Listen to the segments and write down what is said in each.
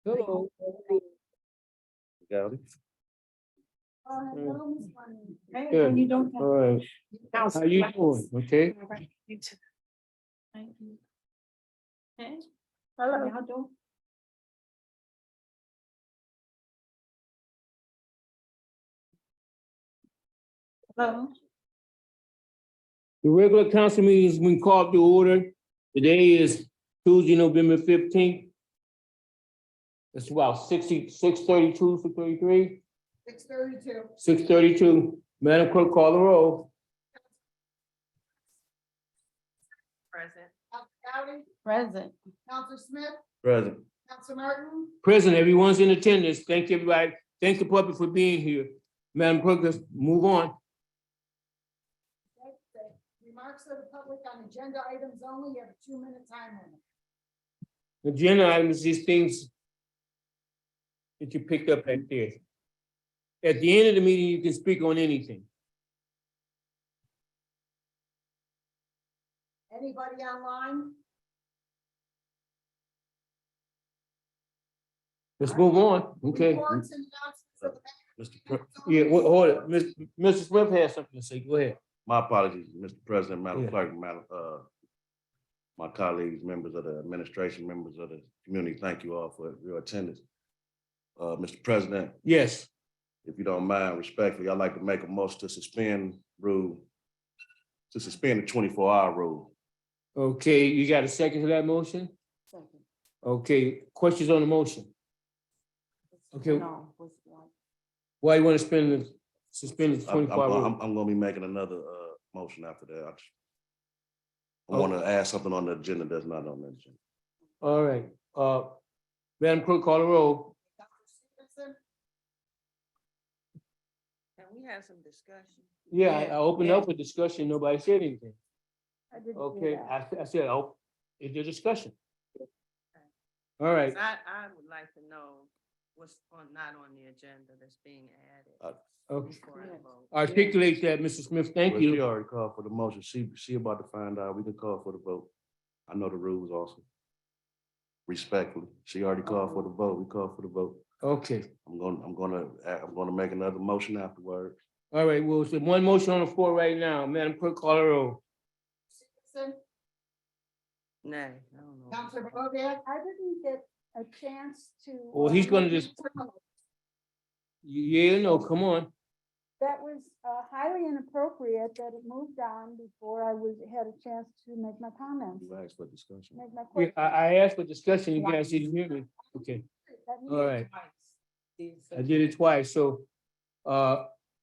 Hello. Gowdy. Good. You don't All right. have. How you doing? Okay. You too. Thank you. Hey. Hello. Y'all doing? Hello. The regular council meeting has been called to order. Today is Tuesday, November 15th. It's about 6:32, 6:33. 6:32. 6:32. Madam Clerk, call the roll. Present. Counselor Gowdy, Present. Counselor Smith, Present. Counselor Martin, Present, everyone's in attendance. Thank you, everybody. Thank the public for being here. Madam Clerk, let's move on. remarks of the public on agenda items only, you have a 2-minute time limit. Agenda items, these things that you picked up right there. At the end of the meeting, you can speak on anything. Anybody online? Let's move on, okay? Reports and announcements of the mayor. Mr. Yeah, hold it. Mr. Smith has something to say. Go ahead. My apologies, Mr. President, Madam Yeah. Clerk, my colleagues, members of the administration, members of the community, thank you all for your attendance. Mr. President, Yes, if you don't mind, respectfully, I'd like to make a motion to suspend the 24-hour rule. okay, you got a second to that motion? Okay, questions on the motion? Okay. Why you want to suspend the 24 hour? I'm gonna be making another motion after that. I want to add something on the agenda that's not on the agenda. All right, Madam Clerk, call the roll. Counselor Stevenson, And we had some discussion. Yeah, I opened up a discussion, nobody said anything. I didn't Okay, I said, oh, it's a discussion. All right, I would like to know what's not on the agenda that's being added. okay. Before I vote. Articulate that, Mr. Smith, thank Well, She you. already called for the motion. She about to find out. We can call for the vote. I know the rules also. Respectfully, she already called for the vote. We call for the vote. Okay, I'm gonna make another motion afterwards. all right, well, there's one motion on the floor right now. Madam Clerk, call the roll. Stevenson, Nay, I don't know. Counselor Bowden, I didn't get a chance to. Well, he's gonna make just- my comments. Yeah, no, come on. That was highly inappropriate that it moved on before I had a chance to make my comments, You asked for discussion. make my Yeah, question. I asked for discussion, you guys didn't hear me. Okay, That means- all right. I did it twice, so,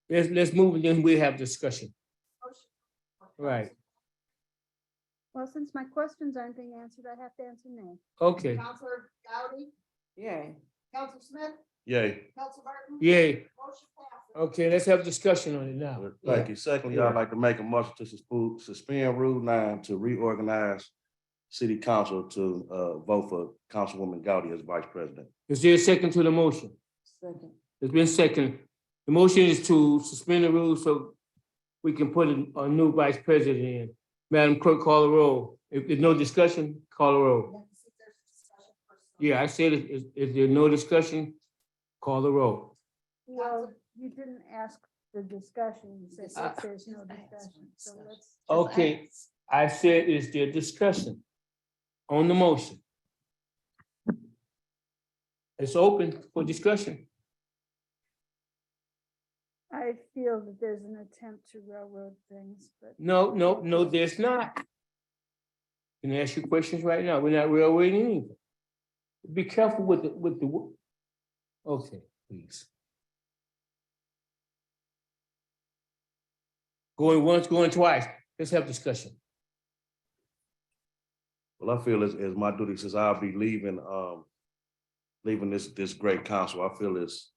let's move and then we have discussion. Right, Well, since my questions aren't being answered, I have to answer nay. okay, Counselor Gowdy, Yeah. Counselor Smith, Yay. Counselor Martin. yay, Motion passes. okay, let's have discussion on it now. Thank you. Secondly, I'd like to make a motion to suspend Rule 9 to reorganize City Council to vote for Councilwoman Gowdy as Vice President. Is there a second to the motion? Second. It's been second. The motion is to suspend the rules so we can put a new vice president in. Madam Clerk, call the roll. If there's no discussion, call the roll. You have to see if there's discussion first. Yeah, I said, if there's no discussion, call the roll. Well, you didn't ask the discussion, you said if there's no discussion, so let's. Okay, I said, is there discussion on the motion? It's open for discussion. I feel that there's an attempt to railroad things, but No, there's not. Can I ask you questions right now? We're not railroading anything. Be careful with the. Okay, please. Going once, going twice. Let's have discussion. Well, I feel it's my duty, since I'll be leaving this great council. I feel it's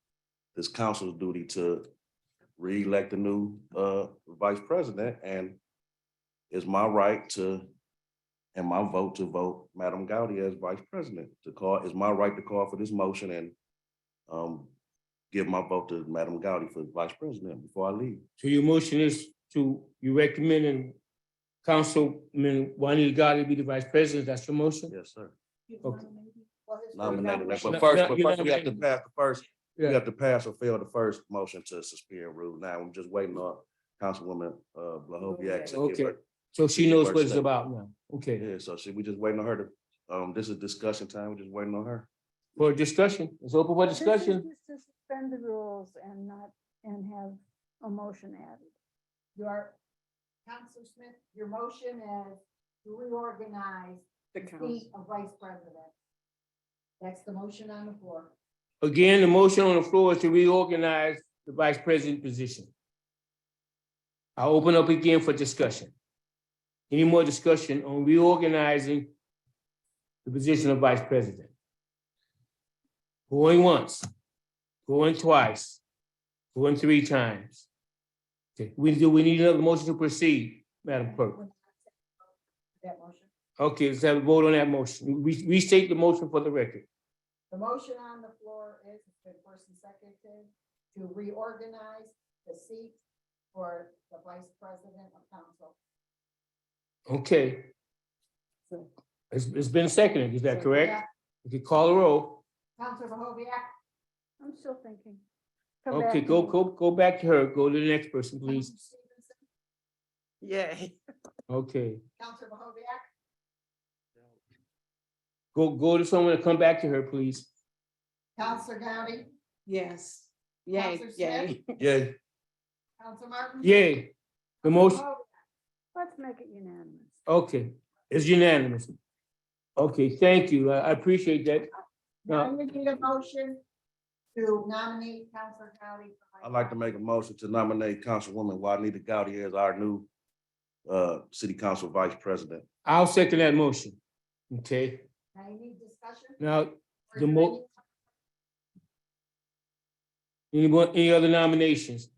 this council's duty to re-elect the new vice president, and it's my right and my vote to vote Madam Gowdy as vice president. It's my right to call for this motion and give my vote to Madam Gowdy for vice president before I leave. So your motion is you recommending Councilman Juanita Gotti be the vice president? That's your motion? Yes, sir. Okay. Well, his nominating that, No, but first, no, you're we have to nominating. pass the first, we Yeah. have to pass or fail the first motion to suspend rule. Now, I'm just waiting on Councilwoman, Blahoviak to give Okay. her. So she give knows her what it's statement. about now. Okay, Yeah, so we just waiting on her to, this is discussion time, we're just waiting on her. for discussion, it's open for This is discussion. just to suspend the rules and not, and have a motion added. Your, Counselor Smith, your motion is to reorganize the seat of vice president. That's the motion on the floor. Again, the motion on the floor is to reorganize the vice president position. I'll open up again for discussion. Any more discussion on reorganizing the position of vice president? Going once, going twice, going three times. Okay, we need another motion to proceed, Madam Clerk. That motion. Okay, let's have a vote on that motion. Restate the motion for the record. The motion on the floor is, it's been first and seconded, to reorganize the seat for the vice president of council. Okay. It's been seconded, is that correct? Yeah. You can call a roll. Counselor Bahoviak. I'm still thinking. Come back Okay, to me. go back to her. Go to the next person, please. Counselor Stevenson, Yay. Okay, Counselor Bahoviak, go to someone and come back to her, please. Counselor Gowdy, Yes. Counselor Smith, Yeah, Counselor Martin. Yay, the motion, Bahoviak. Let's make it unanimous. okay, it's unanimous. Okay, thank you. I appreciate that. Now we need a motion to nominate Counselor Gowdy. for vice I'd like to make a motion to nominate Councilwoman Juanita Gowdy as our new city council vice president. I'll second that motion. Okay, Now you need discussion? now, Or the is mo- there any other nominations?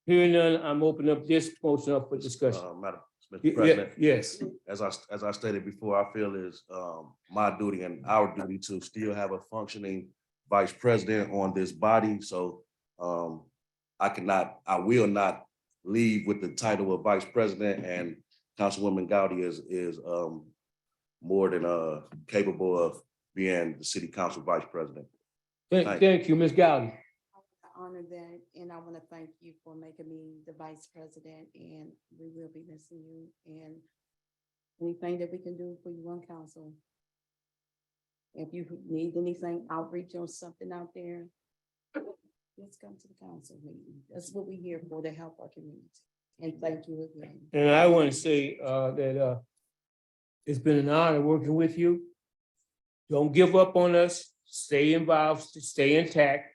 Hearing none, I'm opening up this motion up for discussion. Madam Mr. Yeah, President, yes, as I stated before, I feel is my duty and our duty to still have a functioning vice president on this body, so I will not leave with the title of vice president, and Councilwoman Gowdy is more than capable of being the city council vice president. thank you, Ms. Gowdy. I honor that, and I want to thank you for making me the vice president, and we will be missing you, and anything that we can do for you on council. If you need anything, outreach or something out there, let's come to the council meeting. That's what we're here for, to help our community. And thank you again. And I want to say that it's been an honor working with you. Don't give up on us. Stay involved, stay intact.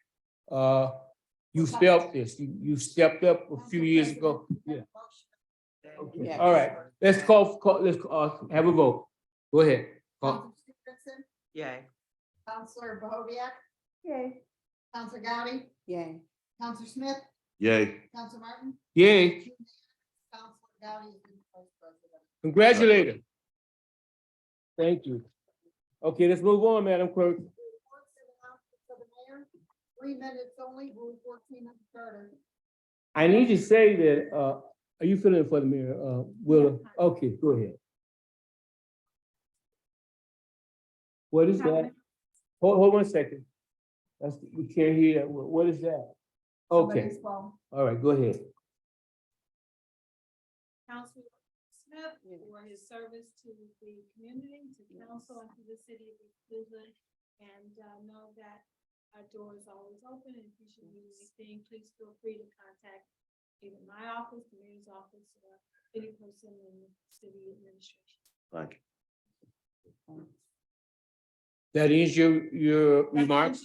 You felt this. You stepped up a few years ago. Yeah. Okay. Yeah. All right. Let's let's have a vote. Go ahead. Counselor Stevenson, Yay. Counselor Bahoviak, Yay. Counselor Gowdy, Yeah. Counselor Smith, Yay. Counselor Martin. Yay. Counselor Gowdy is the vice president. Congratulate her. Thank you. Okay, let's move on, Madam Clerk. Reports and announcements of the mayor, 3 minutes only, rule 14 of the charter. I need to say that, are you filling in for the mayor, Willa? Okay, go ahead. What is that? Hold 1 second. We can't hear. What is that? Okay, Somebody's phone. all right, go ahead. Councilor Smith for his service to the community, to council, and to the city of Cleveland. And know that our door is always open, and if you should need anything, please feel free to contact either my office, the mayor's office, or any person in the city administration. Thank you. That is your remarks?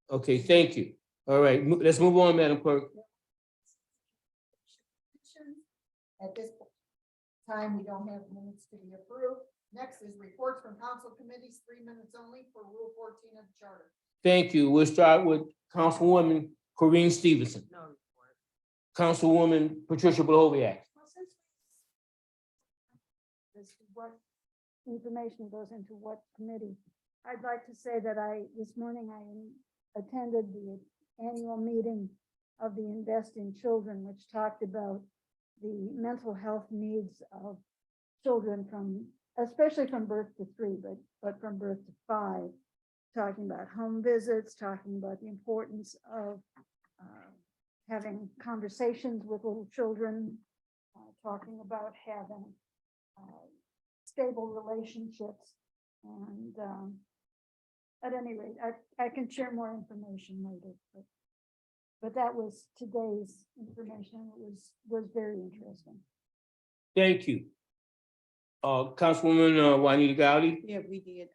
Okay, thank you. All right, let's move on, Madam Clerk. At this time, we don't have minutes to be approved. Next is reports from council committees, 3 minutes only for rule 14 of the charter. Thank you. We'll start with Councilwoman Corinne Stevenson, No report. Councilwoman Patricia Blahoviak. As to what information goes into what committee. I'd like to say that this morning I attended the annual meeting of the Invest in Children, which talked about the mental health needs of children especially from birth to 3, but from birth to 5. talking about home visits, talking about the importance of having conversations with little children, talking about having stable relationships. And at any rate, I can share more information later, but that was today's information. It was very interesting. Thank you. Councilwoman Juanita Gowdy? Yeah, we did,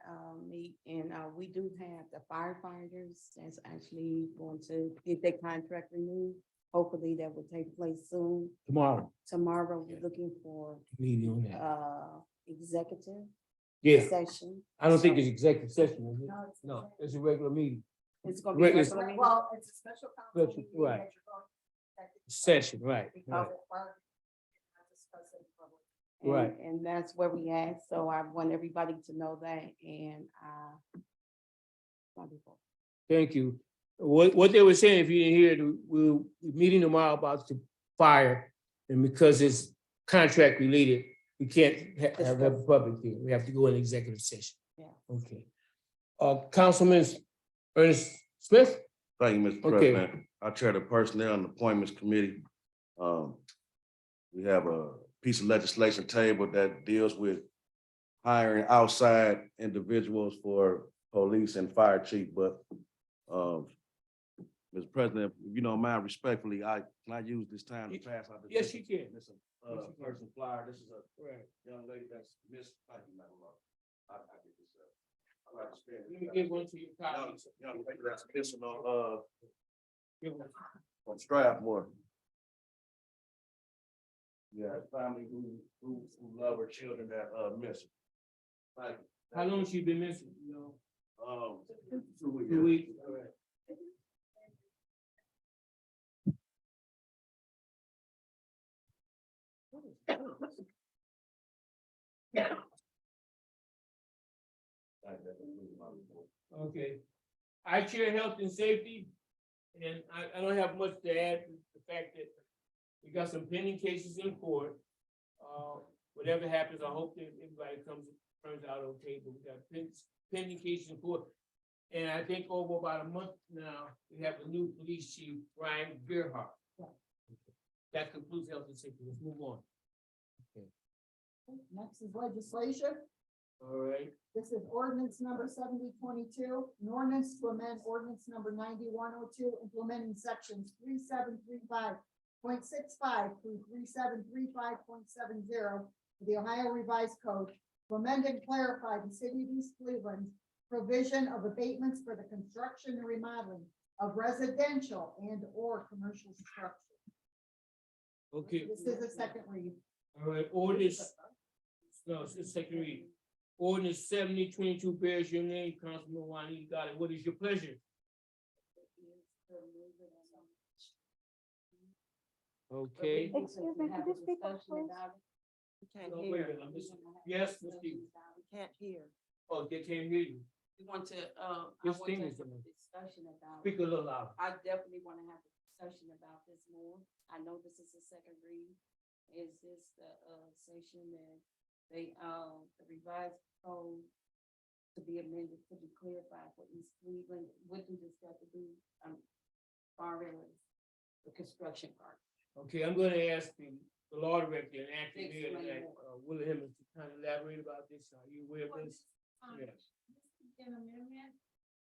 meet, and, we do have the firefighters that's actually going to get their contract renewed. Hopefully that will take place soon. Tomorrow. Tomorrow, we're looking for, Meeting on that. executive Yeah, session. I don't think So it's executive session, is it? No, it's. No, it's a regular meeting, It's gonna be. Right, a it's- regular meeting? Well, it's a special council Special, meeting right. that you're going to executive session, right, Because right. it's part of, not discuss it in public. And- Right. And that's where we at, so I want everybody to know that, and, wonderful. Thank you. What they were saying, if you didn't hear, it, we're meeting tomorrow about the fire. And because it's contract related, we can't have a public here. We have to go in executive session. Yeah. Okay. Councilman Ernest Smith? Thank you, Mr. Okay. President. I chair the Personnel and Appointments Committee. We have a piece of legislation table that deals with hiring outside individuals for police and fire chief, but Mr. President, if you don't mind respectfully, can I use this time to pass out? Yes, you can. This is a person flyer. This is a Right. young lady that's Miss, thank you, Madam Law. I get this up. I like to spend. Let me give one to your colleagues. Young lady that's missing on, Give one. on Strathmore. Yeah, family who love her children that missing. Thank you. How long has she been missing? You know, 2 weeks. 2 weeks. All right. Okay. I chair health and safety, and I don't have much to add to the fact that we got some pending cases in court. Whatever happens, I hope that everybody turns out okay, but we got pending cases in court. And I think over about a month now, we have a new police chief, Brian Gerhardt. That concludes health and safety. Let's move on. Next is legislation. All right. This is ordinance number 7022, an ordinance to amend ordinance number 9102, implementing sections 3735.65 through 3735.70 of the Ohio Revised Code to amend and clarify the city of East Cleveland's provision of abatements for the construction and remodeling of residential and or commercial structure. Okay. This is a second read. All right, ordinance, no, it's the second read. Ordinance 7022 bears your name, Councilman Juanita Gotti. What is your pleasure? Okay. Excuse me, could you speak up, please? We can't No, hear. wait a minute, I'm just- Yes, Ms. Stevens. We can't hear. Oh, they can't hear you. We want to, I This want thing to is have a on. discussion about. Speak a little louder. I definitely want to have a discussion about this more. I know this is a second read. Is this the, section that they, the revised code to be amended, to be clarified for East Cleveland? What do this got to do, far as the construction part? Okay, I'm gonna ask the law director and acting mayor, Explain William, to kind of elaborate about this. Are you aware of this? Yes. This is an amendment,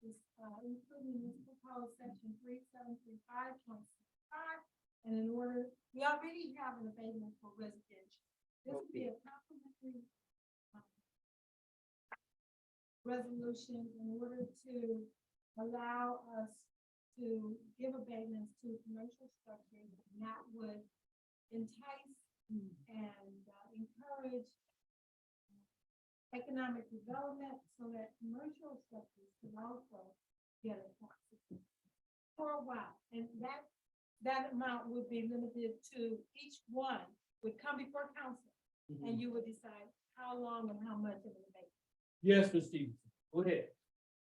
is, including this proposed section 3735.65. And in order, we already have an abatement for residential. This would be a complementary resolution in order to allow us to give abatements to commercial structures, and that would entice and encourage economic development so that commercial structures can also get a tax for a while. And that amount would be limited to each one would come before council and you would decide how long and how much of an abatement. Yes, Ms. Stevenson, go ahead.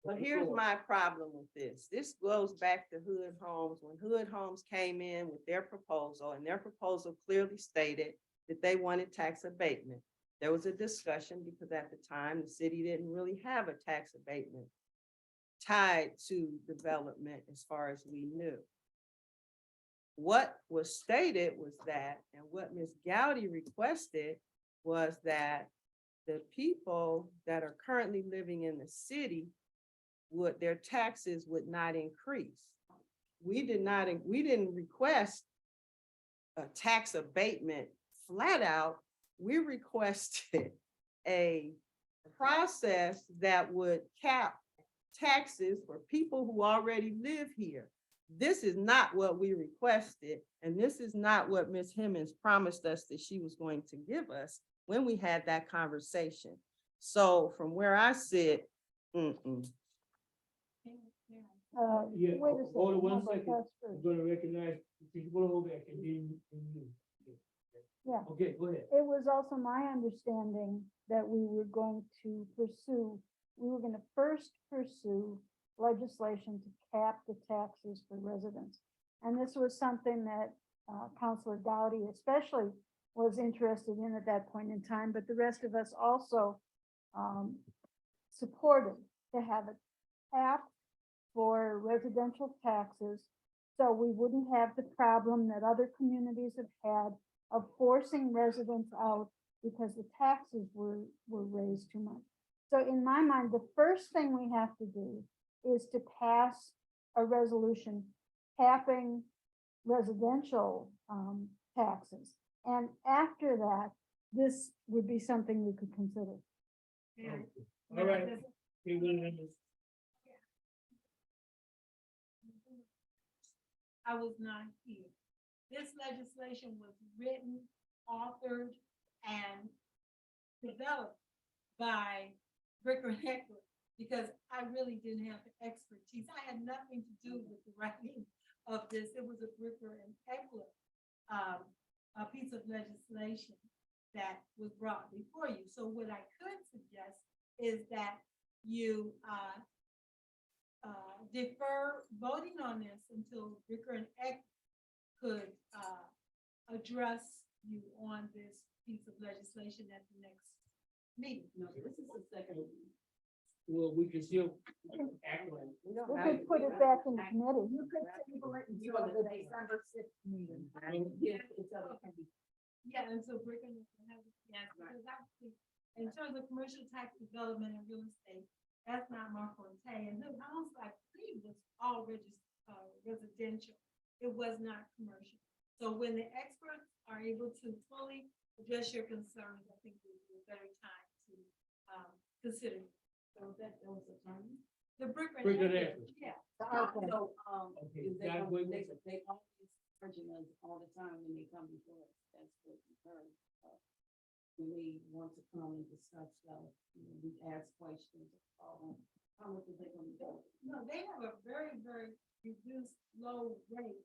But here's my problem with this. This goes back to Hood Homes. When Hood Homes came in with their proposal, and their proposal clearly stated that they wanted tax abatement. There was a discussion because at the time, the city didn't really have a tax abatement tied to development as far as we knew. What was stated was that, and what Ms. Gowdy requested was that the people that are currently living in the city their taxes would not increase. We didn't request a tax abatement flat out. We requested a process that would cap taxes for people who already live here. This is not what we requested, and this is not what Ms. Hemmings promised us that she was going to give us when we had that conversation. So from where I sit, Yeah, Wait a second. hold on one how about second. us I'm first? gonna recognize, you go over back and then you. Yeah. Okay, go ahead. It was also my understanding that we were going to first pursue legislation to cap the taxes for residents. And this was something that Councilor Dowdy especially was interested in at that point in time, but the rest of us also supported to have a cap for residential taxes, so we wouldn't have the problem that other communities have had of forcing residents out because the taxes were raised too much. So in my mind, the first thing we have to do is to pass a resolution capping residential taxes. And after that, this would be something we could consider. Okay. All right. Okay, I was not here. This legislation was written, authored, and developed by Bricker Heckler, because I really didn't have the expertise. I had nothing to do with the writing of this. It was a Bricker and Heckler, a piece of legislation that was brought before you. So what I could suggest is that you defer voting on this until Bricker and Eck could address you on this piece of legislation at the next meeting. No, this is the second. Well, we can still act on it. We could put it back in the committee. You could table it until the December 6th meeting. Yeah, and so Bricker and Eck have, yes, because I think in terms of commercial tax development and real estate, that's not my forte. And the house, I believe, was all residential. It was not commercial. So when the experts are able to fully address your concerns, I think it would be a better time to consider. So that was the time. The Bricker and Bricker and Eck, Eck. yeah. Okay. So, Okay, is they John, always wait, urging us all the time when they come before us. That's what we heard. When they want to come and discuss stuff, we ask questions. How much is they gonna do? No, they have a very, very reduced low rate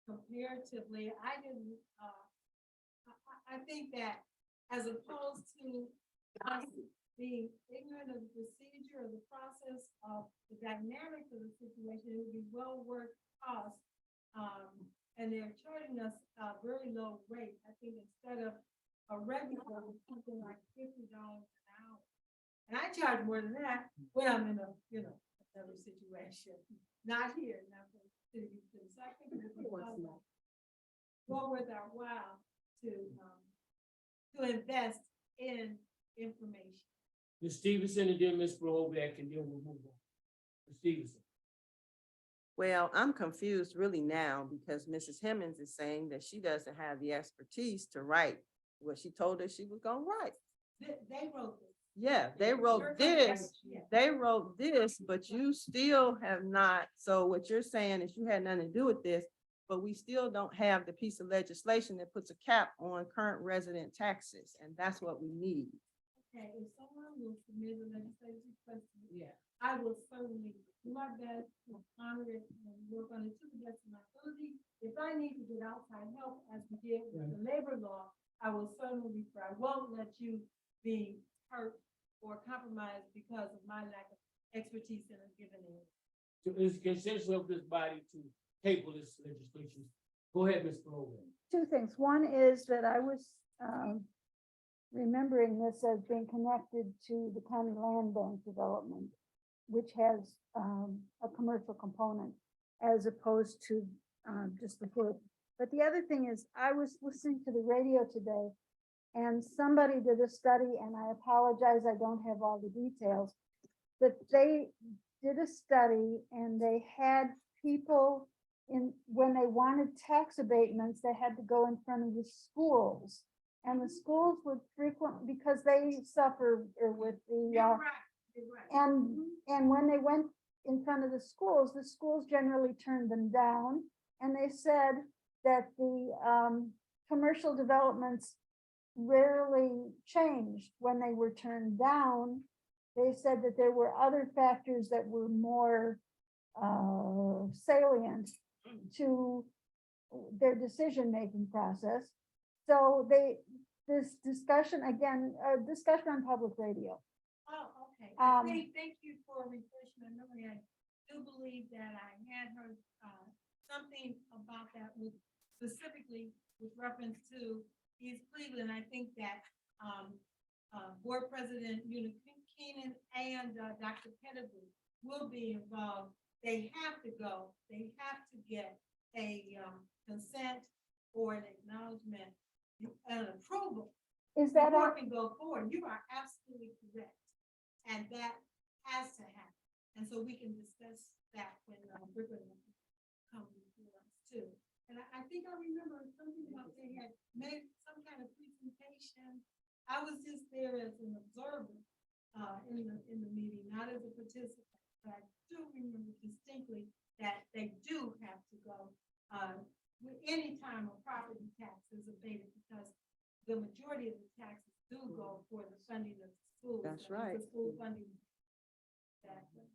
comparatively. I didn't, I think that as opposed to us being ignorant of the procedure or the process of the dynamics of the situation, it would be well worth cost. And they're charging us a very low rate. I think instead of a regular, something like $50 an hour. And I charge more than that when I'm in a, another situation, not here, not for the city. So I think it would be well worth our while to invest in information. Ms. Stevenson and then Ms. Brobeck, and then we'll move on. Ms. Stevenson. well, I'm confused really now because Mrs. Hemmings is saying that she doesn't have the expertise to write what she told us she was gonna write. They wrote this. Yeah, they wrote this, but you still have not, so what you're saying is you had nothing to do with this, but we still don't have the piece of legislation that puts a cap on current resident taxes, and that's what we need. Okay, if someone will submit a legislative request, Yeah. I will certainly do my best to honor it and work on it to the best of my ability. If I need to get outside help, as we did with the labor law, I will certainly refer. I won't let you be hurt or compromised because of my lack of expertise in a given area. So it's consensus of this body to table this legislation. Go ahead, Ms. Brobeck. Two things. One is that I was remembering this as being connected to the county land bank development. which has, a commercial component as opposed to, just the hood. But the other thing is, I was listening to the radio today and somebody did a study, and I apologize, I don't have all the details, but they did a study and they had people when they wanted tax abatements, they had to go in front of the schools. And the schools would because they suffer with the, You're right. and when they went in front of the schools generally turned them down. And they said that the, commercial developments rarely changed when they were turned down. They said that there were other factors that were more salient to their decision-making process. So this discussion, again, a discussion on public radio. Oh, okay. Um, Thank you for refreshing my memory. I do believe that I had heard, something about that with specifically with reference to East Cleveland. I think that, Board President Una Keenan and, Dr. Pettigrew will be involved. They have to go, they have to get a, consent or an acknowledgement, an approval. Is that Before on, it can go forward, you are absolutely correct. And that has to happen. And so we can discuss that when, we're gonna come before us too. And I think I remember something about they had made some kind of presentation. I was just there as an observer, in the meeting, not as a participant. But I do remember distinctly that they do have to go, any time a property tax is abated, because the majority of the taxes do go for the funding of the schools. That's the right. School funding. Exactly.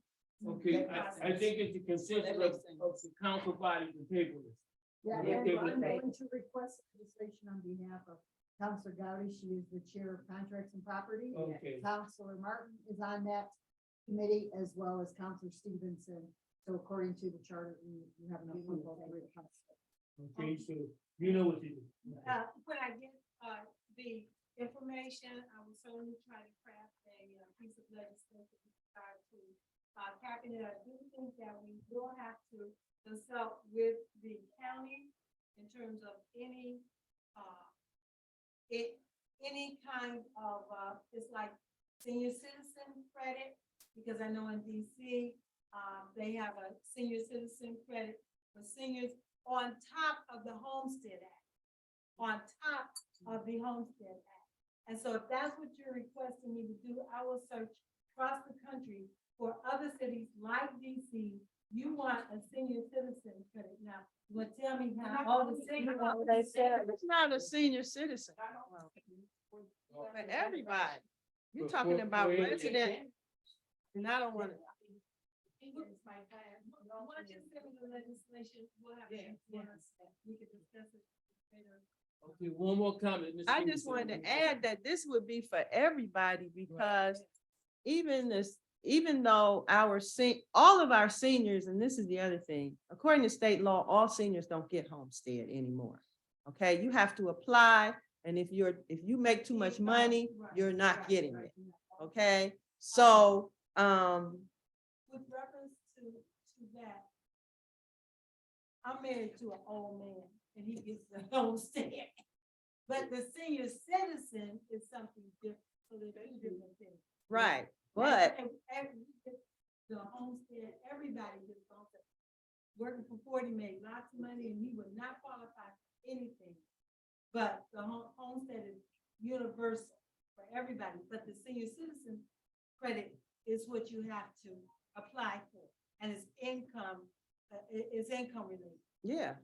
Okay, I think it's the consensus of the council body to table this. Yeah, Yeah, and okay, I'm but- going to request legislation on behalf of Counselor Gowdy. She is the chair of contracts and property. Okay, Counselor Martin is on that committee, as well as Counselor Stevenson. So according to the charter, you have an approval to request. okay, so you know what to do. When I get, the information, I will certainly try to craft a, piece of legislation prior to, capping it. I do think that we will have to consult with the county in terms of any, any kind of, it's like senior citizen credit, because I know in DC, they have a senior citizen credit for seniors on top of the Homestead Act, on top of the Homestead Act. And so if that's what you're requesting me to do, I will search across the country for other cities like DC. You want a senior citizen credit. Now, you want to tell me how all the seniors. they said, It's not a senior citizen. For everybody. You're talking about resident, and I don't want to. Once you send me the legislation, we'll have it before us. We can discuss it later. Okay, one more comment. Ms. I just Stevenson. wanted to add that this would be for everybody, because even though all of our seniors, and this is the other thing, according to state law, all seniors don't get homestead anymore. Okay, you have to apply, and if you make too much money, you're not getting it. Okay, so, With reference to that, I'm married to an old man and he gets the homestead. But the senior citizen is something different, so they're two different things. right, but The homestead, everybody gets homestead. Working for 40 made lots of money and he would not qualify for anything. But the homestead is universal for everybody, but the senior citizen credit is what you have to apply for. And it's income related. yeah.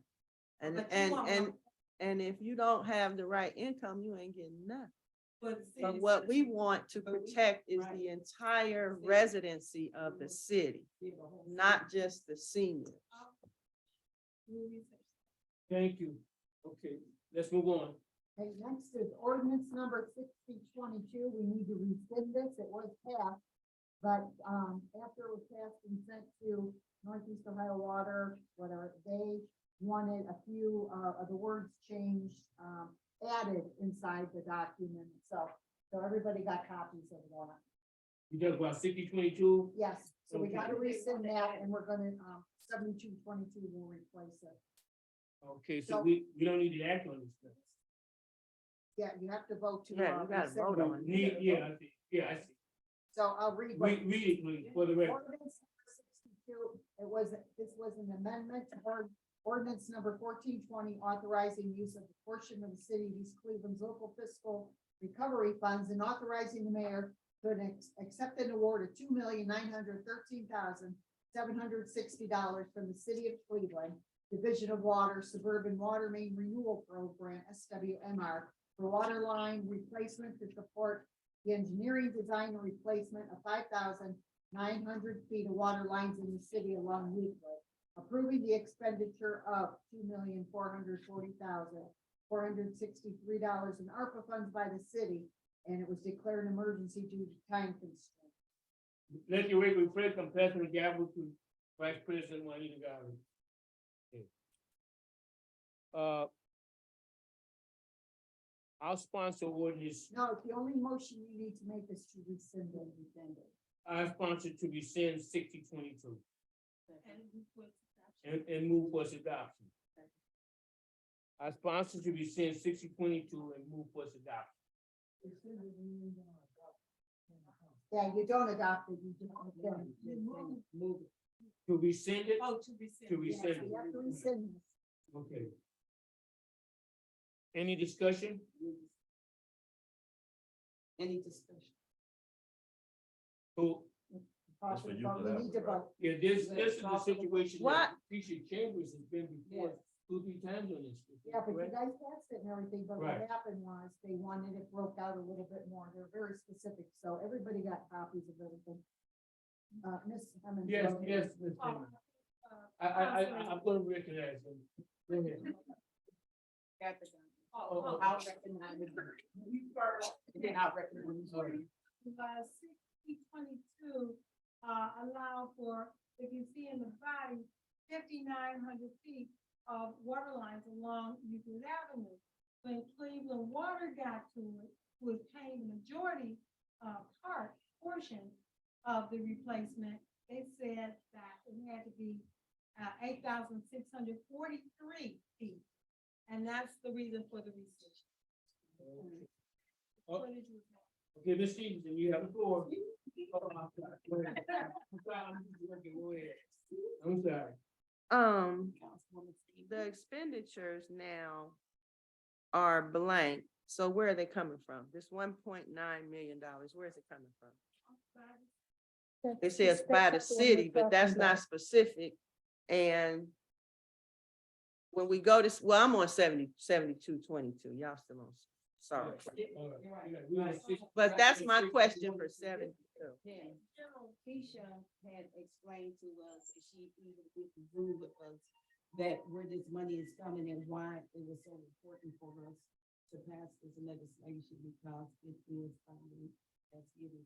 And, But you won't know. and if you don't have the right income, you ain't getting nothing. For the But senior what we citizen. want to But we- protect is right. the entire residency of the city, not just the seniors. We'll research. Thank you. Okay, let's move on. Okay, next is ordinance number 6022. We need to rescind this. It was passed. But, after it was passed and sent to Northeast Ohio Water, whatever, they wanted a few, of the words changed, added inside the document itself. So everybody got copies of that. You talk about 60-22. Yes, so we gotta Okay. rescind that and we're gonna, 7222 will replace it. Okay, so So- we don't need to act on this stuff. Yeah, you have to vote to. Yeah, you gotta rescind vote it. on it. Yeah, I see, yeah, I see. So I'll read. Read it, please, for the record. Ordinance number 62, this was an amendment to ordinance number 1420, authorizing use of a portion of the city of East Cleveland's local fiscal recovery funds and authorizing the mayor to accept an award of $2,913,760 from the city of Cleveland, Division of Water Suburban Water Main Renewal Program, SWMR, for water line replacement to support the engineering design and replacement of 5,900 feet of water lines in the city along Weedwood, approving the expenditure of $2,440,463 in ARPA funds by the city, and it was declared an emergency due to time constraints. Let your record reflect, I'm passing the gavel to Vice President Juanita Garvey. I'll sponsor ordinance, No, the only motion you need to make is to rescind and rescind it. I sponsor to rescind 60-22 And with adoption. and move for its adoption. I sponsor to rescind 60-22 and move for its adoption. Yeah, you don't adopt it, you don't. Move it. To rescind it, Oh, to rescind. to Yes, rescind you have to it. rescind this. Okay. Any discussion? Any discussion? So, That's for you But for we that need to one, right? vote. yeah, this is the situation What? that Keisha Chambers has been before Yes. 2-3 times on this. Yeah, but you correct? guys passed it and everything, but what Right. happened was they wanted it broke out a little bit more. They're very specific, so everybody got copies of everything. Ms. Hammond. Yes, wrote it. yes, Ms. Oh, Hammond. Councilman- I'm gonna recognize them. Go ahead. Got the gun. Oh, I'll recognize it. You first, and then I'll recognize you. 60-22, allow for, if you see in the body, 5,900 feet of water lines along Euclid Avenue. When Cleveland Water got to it, was paying the majority, portion of the replacement, they said that it had to be, 8,643 feet. And that's the reason for the rescission. Oh. What did you say? Okay, Ms. Stevenson, you have the floor. Oh, I'm sorry. Go ahead. I'm sorry, I'm just working, go ahead. I'm sorry. Councilwoman Stevens. The expenditures now are blank, so where are they coming from? This $1.9 million, where is it coming from? It says by the city, but that's not specific, and when we go to, well, I'm on 72-22, y'all still on, sorry. All right. We on 60. But that's my question for 72. Yeah, Keisha had explained to us, and she even went through with us, that where this money is coming and why it was so important for us to pass this legislation, because it is funding that's given to.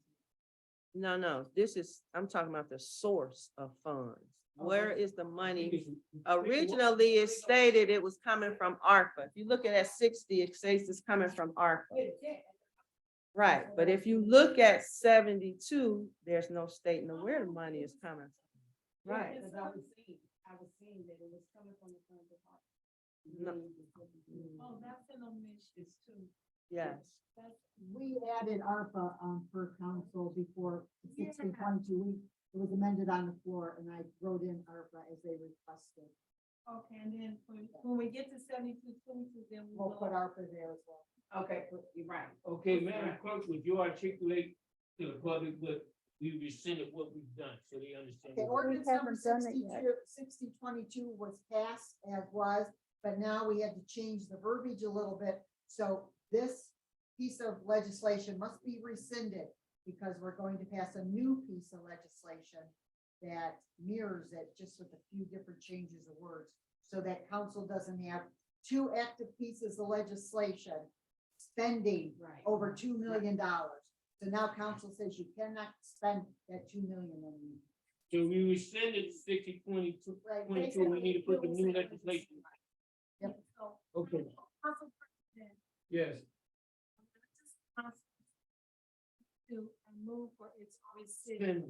No, this is, I'm talking about the source of funds. Where is the money? Oh, Originally, it stated it was coming from ARPA. If you look at that 60, it says it's coming from ARPA. Right, but if you look at 72, there's no stating of where the money is coming from. Right. Because I was seeing that it was coming from the fund No. department. Oh, that's an omission too. Yes. That's, We added ARPA, per council before Yeah. 60-22. It was amended on the floor and I wrote in ARPA as they requested. okay, and then when we get to 72-22, then we We'll will. put ARPA there as well. Okay, you're right. Okay, Madam Clerk, would you articulate to the public what we rescinded, what we've done, so they understand? Okay, what we- ordinance number haven't done it yet. 60-22 was passed as was, but now we had to change the verbiage a little bit. So this piece of legislation must be rescinded because we're going to pass a new piece of legislation that mirrors it, just with a few different changes of words, so that council doesn't have two active pieces of legislation spending Right. over $2 million. So now council says you cannot spend that 2 million anymore. So we rescinded 60-22, Right, 22, we need to put the new legislation. Yep. So, Okay, Council President, yes. to move for its rescission.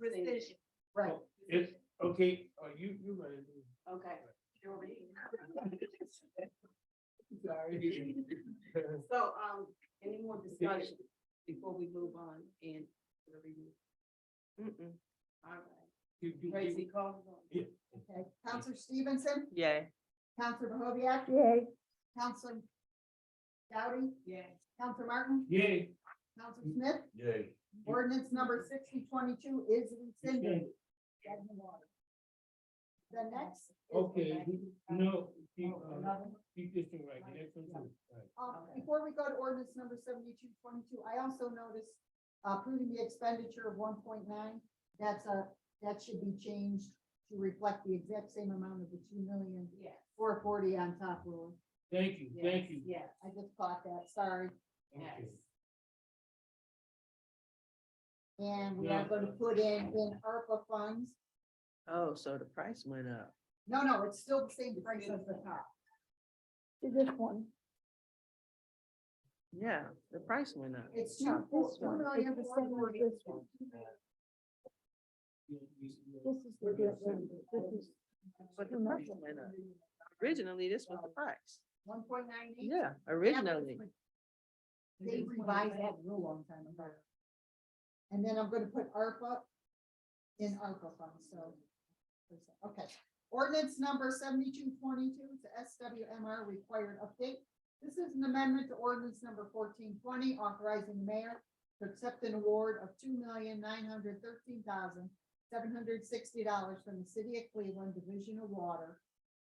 Rescission. Right. It's, okay, you ready? Okay. Sorry. So, any more discussion before we move on in the review? Mm-mm. All right. Tracy, call the roll. Yeah. Okay, Counselor Stevenson, Yay. Counselor Mahovia, Yay. Counselor Dowdy, Yes. Counselor Martin, Yay. Counselor Smith. Yay. Ordinance number 6022 is rescinded. Dead in the water. The next. is the Okay, next- no, keep, Another one? keep this thing right, the next one too. Right. Before we go to ordinance number 7222, I also noticed approving the expenditure of 1.9. That should be changed to reflect the exact same amount of the 2,440,000 on top row. Thank you, thank you. Yes, I just caught that, sorry. yes. Okay. And we are going to put in ARPA funds. Oh, so the price went up. No, it's still the same price as the top. To this one. Yeah, the price went up. It's No, this one. It's the same as this one. This is the difference. This is. But the price went up. Originally, this was the price. 1.98. Yeah, originally. They revised that rule a long time ago. And then I'm gonna put ARPA in ARPA funds, so. Okay, ordinance number 7222, it's a SWMR required update. This is an amendment to ordinance number 1420, authorizing the mayor to accept an award of $2,913,760 from the city of Cleveland Division of Water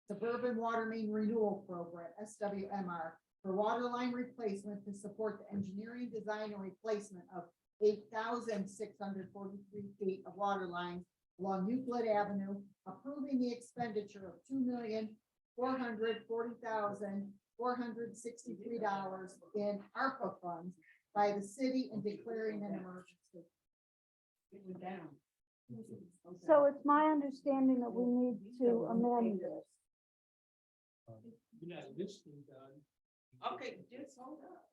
Suburban Water Main Renewal Program, SWMR, for water line replacement to support the engineering, design, and replacement of 8,643 feet of water lines along Euclid Avenue, approving the expenditure of $2,440,463 in ARPA funds by the city and declaring an emergency. It went down. So it's my understanding that we need to amend this. You're not listening, Don. Okay, just hold up.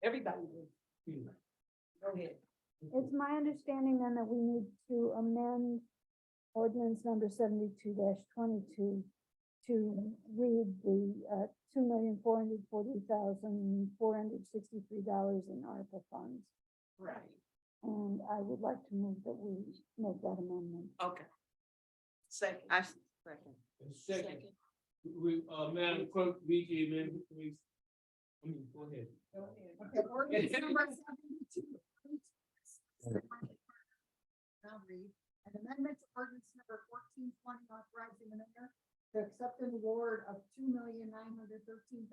Everybody, go ahead. It's my understanding then that we need to amend ordinance number 72-22 to read the $2,440,463 in ARPA funds. Right. And I would like to move that we make that amendment. Okay. Second. I second. Second, we, Madam Clerk, read the amendment, please. Go ahead. Go ahead. Okay, ordinance number 72. Now read, an amendment to ordinance number 1420, authorizing the mayor to accept an award of $2,913,760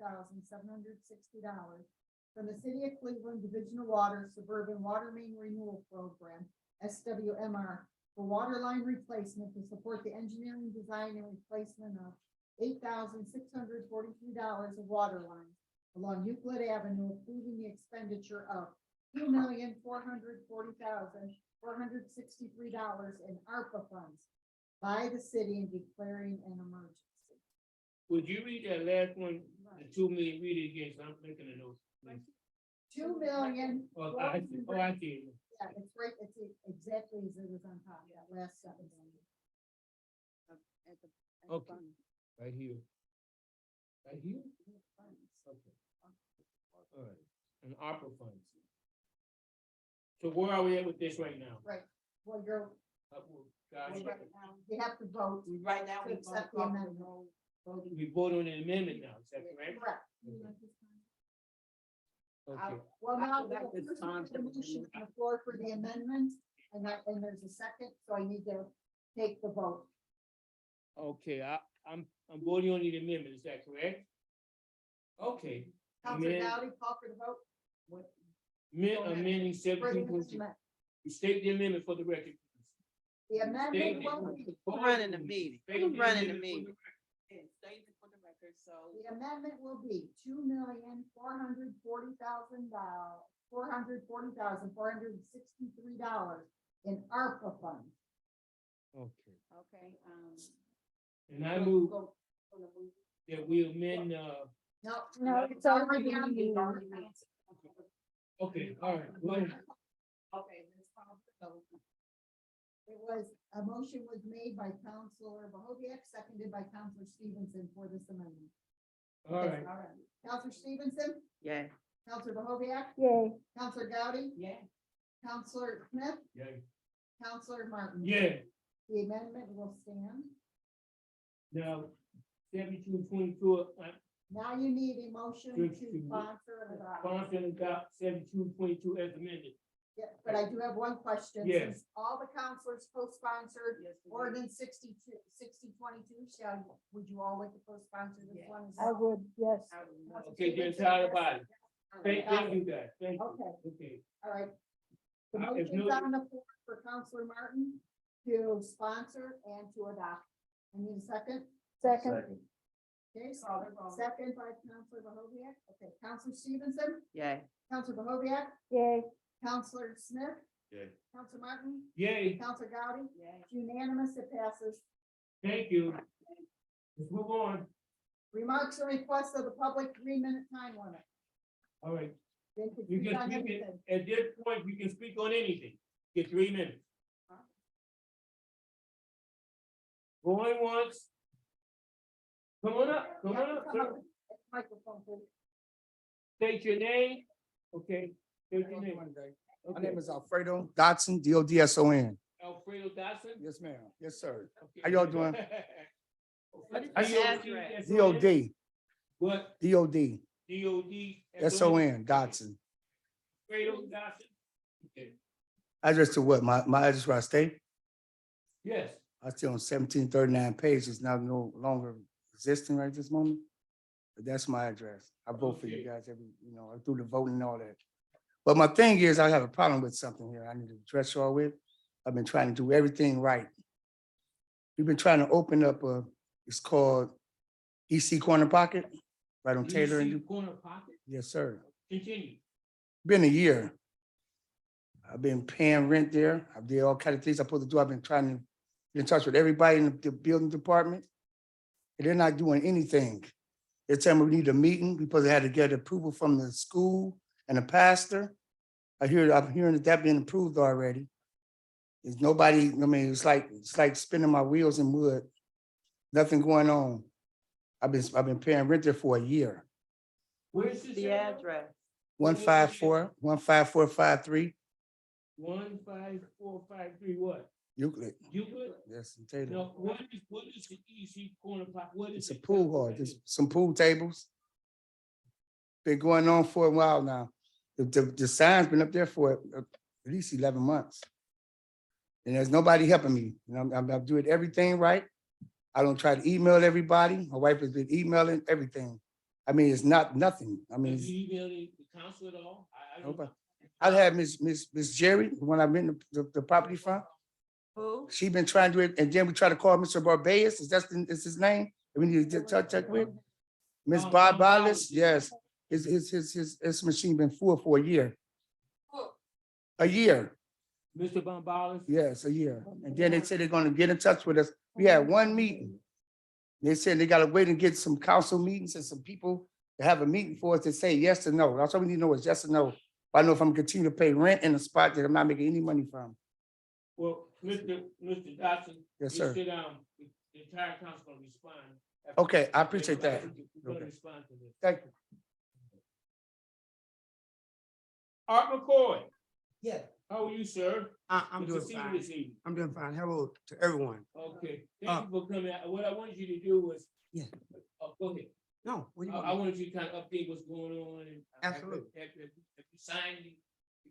from the city of Cleveland Division of Water Suburban Water Main Renewal Program, SWMR, for water line replacement to support the engineering, design, and replacement of $8,643 of water lines along Euclid Avenue, approving the expenditure of $2,440,463 in ARPA funds by the city and declaring an emergency. Would you read that last one, the 2 million, read it again, so I'm making a note. please. 2,000,000. Oh, I see, Yeah, it's right, it's exactly as it was on top, that last sentence. At the Okay. fund. right here. Right here? Okay. All right, and ARPA funds. So where are we at with this right now? Well, you're, Guys, you have to vote. Right now, To we accept the vote amendment. we vote on the amendment now, is that correct? Correct. Okay, Well, now, I feel like it's time the to- motion on the floor for the amendment, and there's a second, so I need to take the vote. okay, I'm voting on the amendment, is that correct? Okay. Counselor Amend- Dowdy, call for the vote. Amending For the 17, amendment. you state the amendment for the record. The amendment State will it. be, Who's running the meeting? State Who's running the amendment for meeting? And statement for the record, so. the amendment will be $2,440,000, $463 in ARPA funds. Okay, Okay, and I move go- go to move. that we amend, No, No, it's already It's on the. already been- Okay, all right, go ahead. Okay, Ms. Thompson. It was, a motion was made by Counselor Bahoviak, seconded by Counselor Stevenson for this amendment. All right, All right. Counselor Stevenson, Yeah. Counselor Bahoviak, Yay. Counselor Gowdy, Yeah. Counselor Smith, yeah, Counselor Martin. yeah, The amendment will stand. now, 7222, Now you need a motion Good to to- sponsor and adopt. sponsor and adopt 7222 as amended. Yeah, but I do have one question. Yes. Since all the counselors co-sponsored Yes, we do. ordinance 6022, would you all like to co-sponsor this Yeah. one? as I well? would, yes. I would love Counselor Okay, the Stevenson, entire yes? body. All Thank, right, thank you guys, thank you. Okay. Okay, all right. The if motion's no- on the floor for Counselor Martin to sponsor and to adopt. I need a second. Second, Okay, Call the roll. second by Counselor Bahoviak. Okay, Counselor Stevenson, Yeah. Counselor Bahoviak, yay. Counselor Smith, Yeah. Counselor Martin, yay, Counselor Gowdy. Yeah. It's unanimous, it passes. thank you. Let's move on. Remarks or requests of the public, 3-minute time limit. All right, They could you speak can on speak anything. it, at this point, you can speak on anything. Get 3 minutes. Going once. Come on up, come on up, Come sir. up. Microphone, please. State your name. Okay, state your name. My Okay. name is Alfredo Dotson, D-O-D-S-O-N. Alfredo Dodson. Yes, ma'am. Yes, sir. Okay. How y'all doing? What is How the you- address? D-O-D, What? D-O-D, D-O-D. S-O-N, Dotson. Alfredo Dodson. Okay, Address to what? My address where I stay? yes. I stay on 1739 Page. It's now no longer existing right this moment. But that's my address. I vote for you Okay. guys every, I do the voting and all that. But my thing is, I have a problem with something here I need to address y'all with. I've been trying to do everything right. We've been trying to open up it's called EC Corner Pocket, right on Taylor. DC and Corner Pocket. Yes, sir. Continue. Been a year. I've been paying rent there. I did all kind of things I'm supposed to do. I've been trying to get in touch with everybody in the building department. And they're not doing anything. They're telling me we need a meeting because they had to get approval from the school and the pastor. I'm hearing that being approved already. There's nobody, it's like spinning my wheels in wood. Nothing going on. I've been paying rent there for a year. Where's this? The address. 15453 15453 what? Euclid. Euclid? Yes, in Taylor. No, what is the EC Corner Pocket? What is It's a it? pool hall, there's some pool tables. Been going on for a while now. The sign's been up there for at least 11 months. And there's nobody helping me. I'm doing everything right. I don't try to email everybody. My wife has been emailing everything. I mean, it's nothing. I mean, Have it's- you emailed the council at all? I don't. Nobody. I had Miss Jerry, the one I've been the property from. Who? She been trying to do it, and then we try to call Mr. Barbayas. Is his name? We need to check with Miss Bob Ballas. Yes, his machine been full for a year. A year, Mr. Bombalis? yes, a year. And then they said they're gonna get in touch with us. We had one meeting. They said they gotta wait and get some council meetings and some people to have a meeting for us to say yes or no. That's all we need to know is yes or no. I know if I'm continuing to pay rent in a spot that I'm not making any money from. Well, Mr. Dodson. Yes, just sir. Sit down. The entire council gonna respond. after- Okay, I appreciate that. We're gonna Okay. respond to this. Thank you. Art McCoy, Yeah, how are you, sir? I'm Good to doing see you fine. this evening. I'm doing fine. Hello to everyone. Okay, Uh, thank you for coming out. What I wanted you to do was. Yeah. Go ahead. No, what do you I want? wanted you to kind of update what's going on and. Absolutely. Have you signed the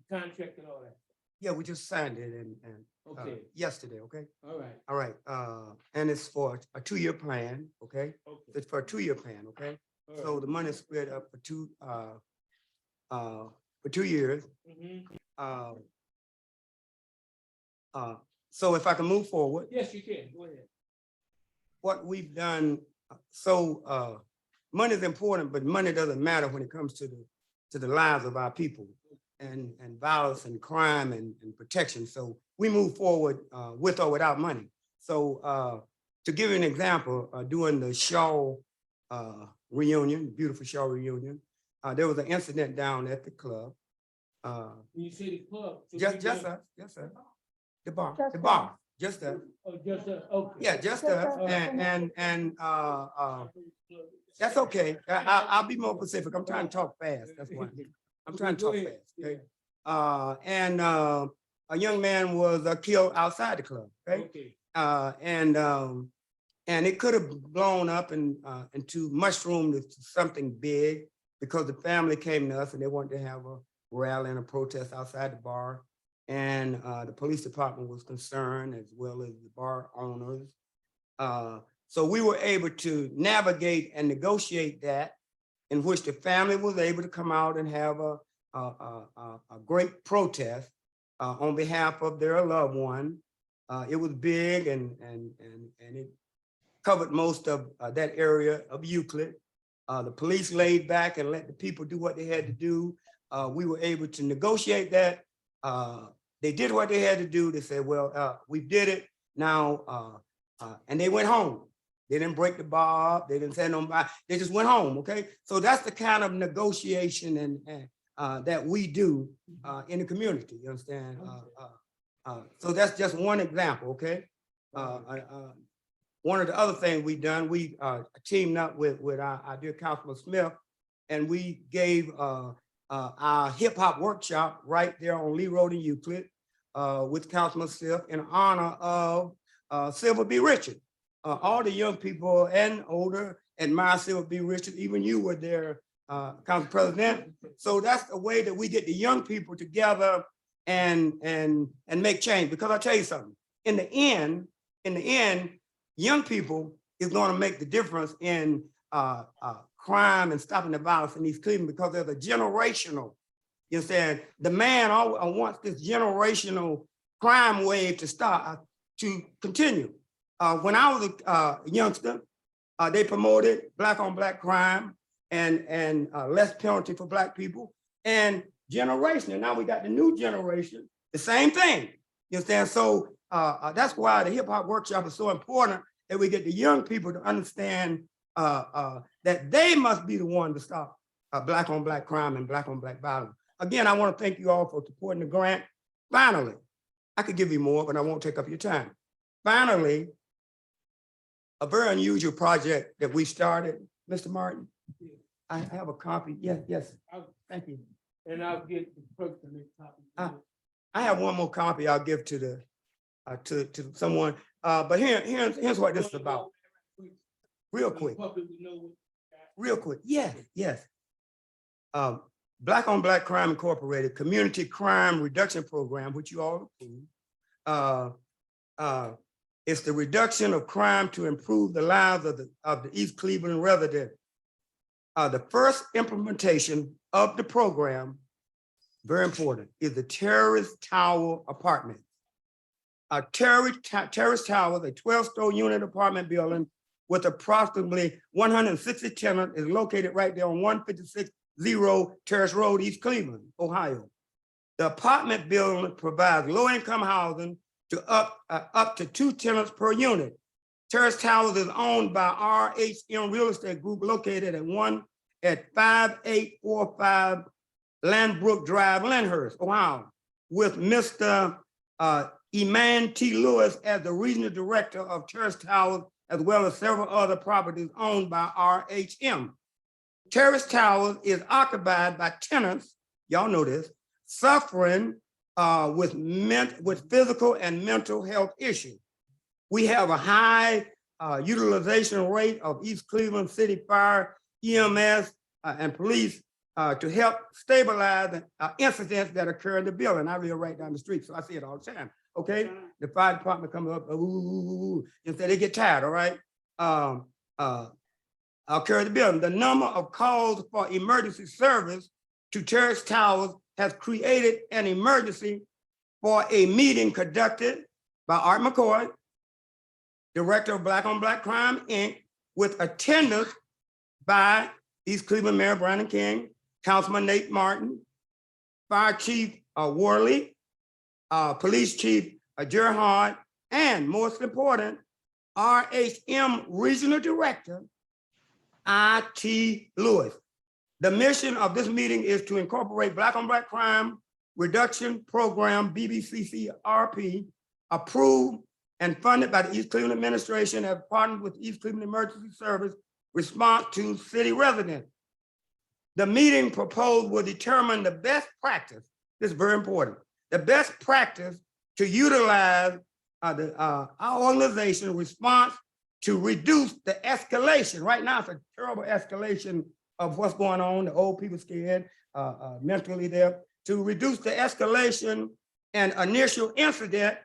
contract and all that? Yeah, we just signed it and Okay, yesterday, okay? all right, All right, and it's for a 2-year plan, okay? okay. It's for a 2-year plan, okay? all right. So the money is spread up for 2 years. Mhm. So if I can move forward, Yes, you can, go ahead. what we've done, money is important, but money doesn't matter when it comes to the lives of our people and violence and crime and protection. So we move forward with or without money. So to give you an example, during the Shaw reunion, beautiful Shaw reunion, there was an incident down at the club. When you say the club. so Just, we just can- us, just us. The bar, Just the us. bar, just us. Oh, just, okay. Yeah, just Just us. us. And that's okay. I'll be more specific. I'm trying to talk fast. That's why. I'm trying to Go talk ahead. fast, okay? A young man was killed outside the club, okay? Okay. And it could have blown up into mushroom to something big because the family came to us and they wanted to have a rally and a protest outside the bar. And the police department was concerned as well as the bar owners. So we were able to navigate and negotiate that, in which the family was able to come out and have a great protest on behalf of their loved one. It was big and it covered most of that area of Euclid. The police laid back and let the people do what they had to do. We were able to negotiate that. They did what they had to do. They said, well, we did it now, and they went home. They didn't break the bar up. They didn't say nobody. They just went home, okay? So that's the kind of negotiation and that we do in the community, you understand? So that's just one example, okay? One of the other things we done, we teamed up with our dear Councilman Smith, and we gave our hip hop workshop right there on Lee Road in Euclid with Councilman Smith in honor of Silver B. Richard. All the young people and older admire Silver B. Richard. Even you were there, Council President. So that's the way that we get the young people together and make change. Because I'll tell you something, in the end, young people is going to make the difference in crime and stopping the violence in East Cleveland, because there's a generational, you understand? The man wants this generational crime wave to start, to continue. When I was a youngster, they promoted Black on Black crime and less penalty for Black people and generation. And now we got the new generation, the same thing. You understand? So that's why the hip hop workshop is so important, that we get the young people to understand that they must be the one to stop Black on Black crime and Black on Black violence. Again, I want to thank you all for supporting the grant. Finally, I could give you more, but I won't take up your time. Finally, a very unusual project that we started, Mr. Martin. I have a copy. Yes. Thank you. And I'll get the clerk to make copies. I have one more copy I'll give to the to someone. But here's what this is about. Real quick. Real quick. Yes. Black on Black Crime Incorporated Community Crime Reduction Program, which you all approved. It's the reduction of crime to improve the lives of the East Cleveland residents. The first implementation of the program, very important, is the Terrace Tower Apartment. Terrace Tower, a 12-story unit apartment building with approximately 160 tenants, is located right there on 156 Terrace Road, East Cleveland, Ohio. The apartment building provides low-income housing to up to 2 tenants per unit. Terrace Towers is owned by RHM Real Estate Group, located at 5845 Landbrook Drive, Lyndhurst, Ohio, with Mr. Eman T. Lewis as the regional director of Terrace Towers, as well as several other properties owned by RHM. Terrace Towers is occupied by tenants, y'all know this, suffering with physical and mental health issues. We have a high utilization rate of East Cleveland City Fire, EMS, and police to help stabilize incidents that occur in the building. I live right down the street, so I see it all the time. Okay, the fire department comes up, instead they get tired. All right, occur in the building. The number of calls for emergency service to Terrace Towers has created an emergency for a meeting conducted by Art McCoy, director of Black on Black Crime, Inc., with attendance by East Cleveland Mayor Brandon King, Councilman Nate Martin, Fire Chief Worley, Police Chief Gerhard, and most important, RHM Regional Director, I.T. Lewis. The mission of this meeting is to incorporate Black on Black crime Reduction Program, BBCCRP, approved and funded by the East Cleveland Administration as partnered with East Cleveland Emergency Service response to city residents. The meeting proposed will determine the best practice, this is very important, the best practice to utilize our organization response to reduce the escalation. Right now, it's a terrible escalation of what's going on, the old people scared, mentally there, to reduce the escalation and initial incident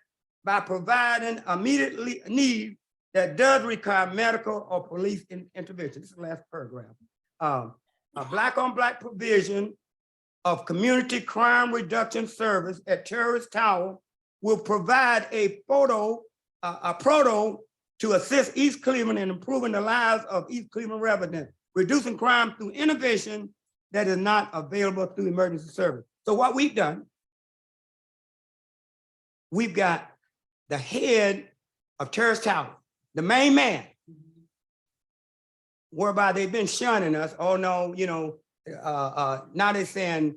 by providing immediately need that does require medical or police intervention. This is the last paragraph. A black-on-black provision of community crime reduction service at Terrace Tower will provide a proto to assist East Cleveland in improving the lives of East Cleveland residents, reducing crime through intervention that is not available through emergency service. So what we've done, we've got the head of Terrace Tower, the main man, whereby they've been shunning us. Oh no, you know, now they're saying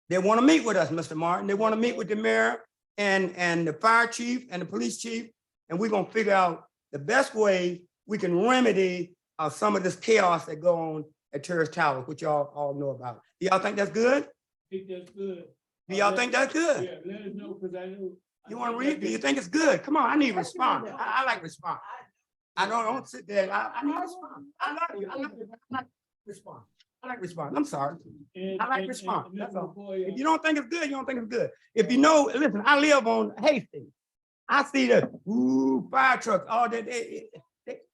they want to meet with us, Mr. Martin. They want to meet with the mayor and the fire chief and the police chief, and we're gonna figure out the best way we can remedy some of this chaos that go on at Terrace Tower, which y'all all know about. Do y'all think that's good? I think that's good. Do y'all think that's good? Yeah, let us know, because I know. You want to read? Do you think it's good? Come on, I need response. I like response. I don't sit there. I need response. I like you. I like response. I like response. I'm sorry. I like response. That's all. If you don't think it's good, you don't think it's good. If you know, listen, I live on Hastings. I see the fire trucks all day.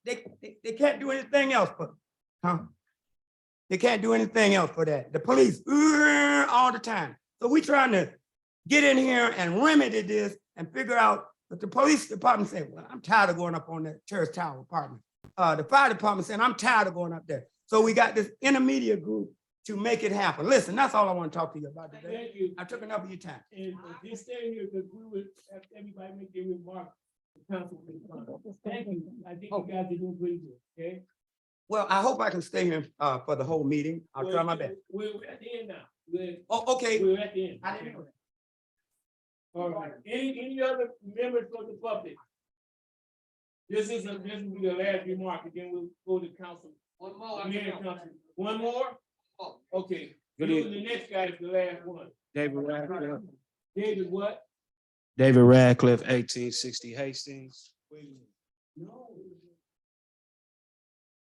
They can't do anything else for, huh? They can't do anything else for that. The police all the time. So we trying to get in here and remedy this and figure out. But the police department said, well, I'm tired of going up on that Terrace Tower apartment. The fire department said, I'm tired of going up there. So we got this intermediate group to make it happen. Listen, that's all I want to talk to you about today. Thank you. I took enough of your time. And just stay here, because we would have everybody make their remarks. The council can come. Thank you. I think you guys are doing pretty good, okay? Well, I hope I can stay here for the whole meeting. I'll try my best. We're at the end now. We're Okay. we're at the end. I didn't know that. All right. Any other members of the public? This will be the last remark, and then we'll go to council. One more. One more? Okay. Good You, evening. the next guy is the last one. David Radcliffe. David, what? David Radcliffe, 1860 Hastings. No.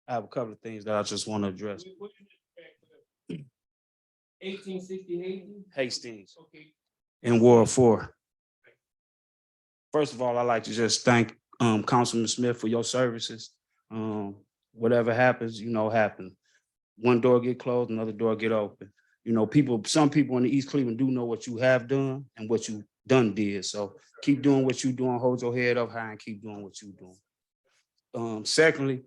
I have a couple of things that I just want to address. 1868? Hastings Okay. in Ward 4. First of all, I'd like to just thank Councilman Smith for your services. Whatever happens, you know, happens. One door get closed, another door get open. You know, some people in the East Cleveland do know what you have done and what you did. So keep doing what you're doing, hold your head up high and keep doing what you're doing. Secondly,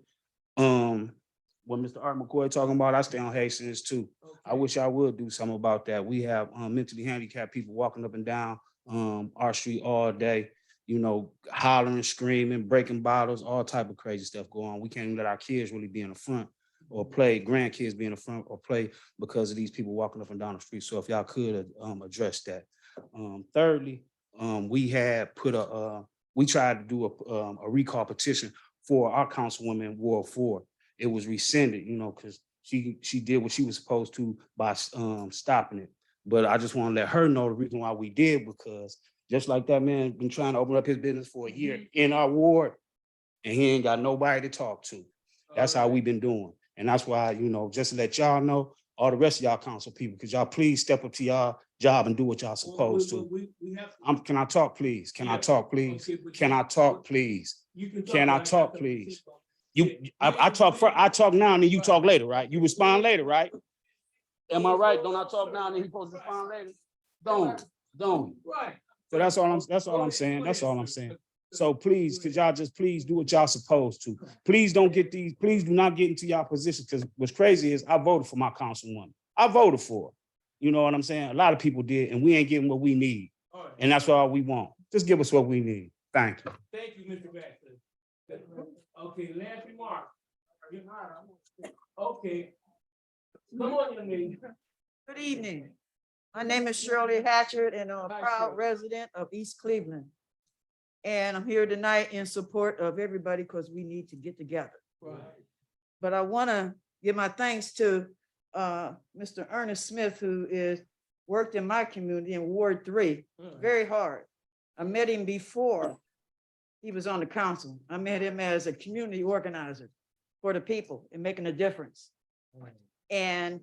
what Mr. Art McCoy talking about, I stay on Hastings too. I wish I would do something about that. We have mentally handicapped people walking up and down our street all day, you know, hollering, screaming, breaking bottles, all type of crazy stuff going on. We can't even let our kids really be in the front or play, grandkids be in the front or play because of these people walking up and down the street. So if y'all could address that. Thirdly, we had we tried to do a recall petition for our councilwoman in Ward 4. It was rescinded, you know, because she did what she was supposed to by stopping it. But I just want to let her know the reason why we did, because just like that man been trying to open up his business for a year in our ward, and he ain't got nobody to talk to. That's how we've been doing. And that's why, you know, just to let y'all know, all the rest of y'all council people, could y'all please step up to y'all job and do what y'all supposed to. We have. Can I talk, please? Can I Yeah. talk, please? Okay, but Can you- I talk, please? You can Can I but talk, got to- please? I talk first, I talk now and then you talk later, right? You respond later, right? Am I right? Don't I talk now and then he supposed to respond later? Don't. Right. So that's all I'm saying. That's all I'm saying. So please, could y'all just please do what y'all supposed to? Please don't get please do not get into y'all position, because what's crazy is I voted for my councilwoman. I voted for her. You know what I'm saying? A lot of people did, and we ain't getting what we need. All right. And that's all we want. Just give us what we need. Thank you. Thank you, Mr. Baxter. Okay, last remark. Okay. Come on, young lady. Good evening. My name is Shirley Hatchard and I'm a Hi, proud Shirley. resident of East Cleveland. And I'm here tonight in support of everybody because we need to get together. But I want to give my thanks to Mr. Ernest Smith, who is worked in my community in Ward 3, very hard. I met him before he was on the council. I met him as a community organizer for the people and making a difference. And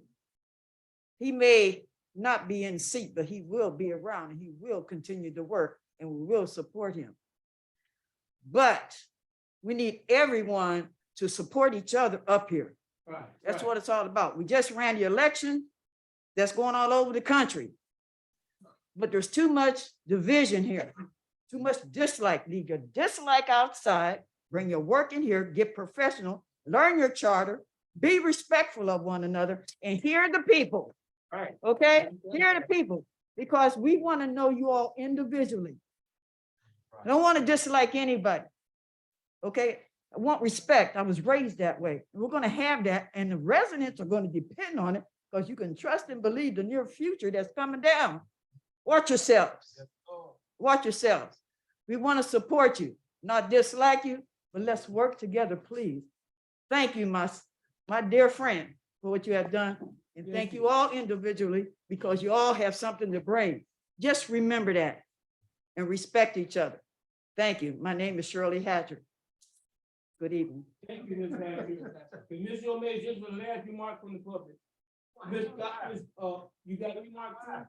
he may not be in seat, but he will be around and he will continue to work and we will support him. But we need everyone to support each other up here. That's what it's all about. We just ran the election that's going all over the country. But there's too much division here, too much dislike. Leave your dislike outside, bring your work in here, get professional, learn your charter, be respectful of one another and hear the people. Right. Okay, hear the people, because we want to know you all individually. I don't want to dislike anybody. Okay, I want respect. I was raised that way. We're going to have that, and the residents are going to depend on it because you can trust and believe the near future that's coming down. Watch yourselves. Watch yourselves. We want to support you, not dislike you, but let's work together, please. Thank you, my dear friend, for what you have done. And thank you all individually because you all have something to bring. Just remember that and respect each other. Thank you. My name is Shirley Hatcher. Good evening. Thank you, Ms. Hatfield. Ms. O'May, just for the last remark from the public. You got a remark too?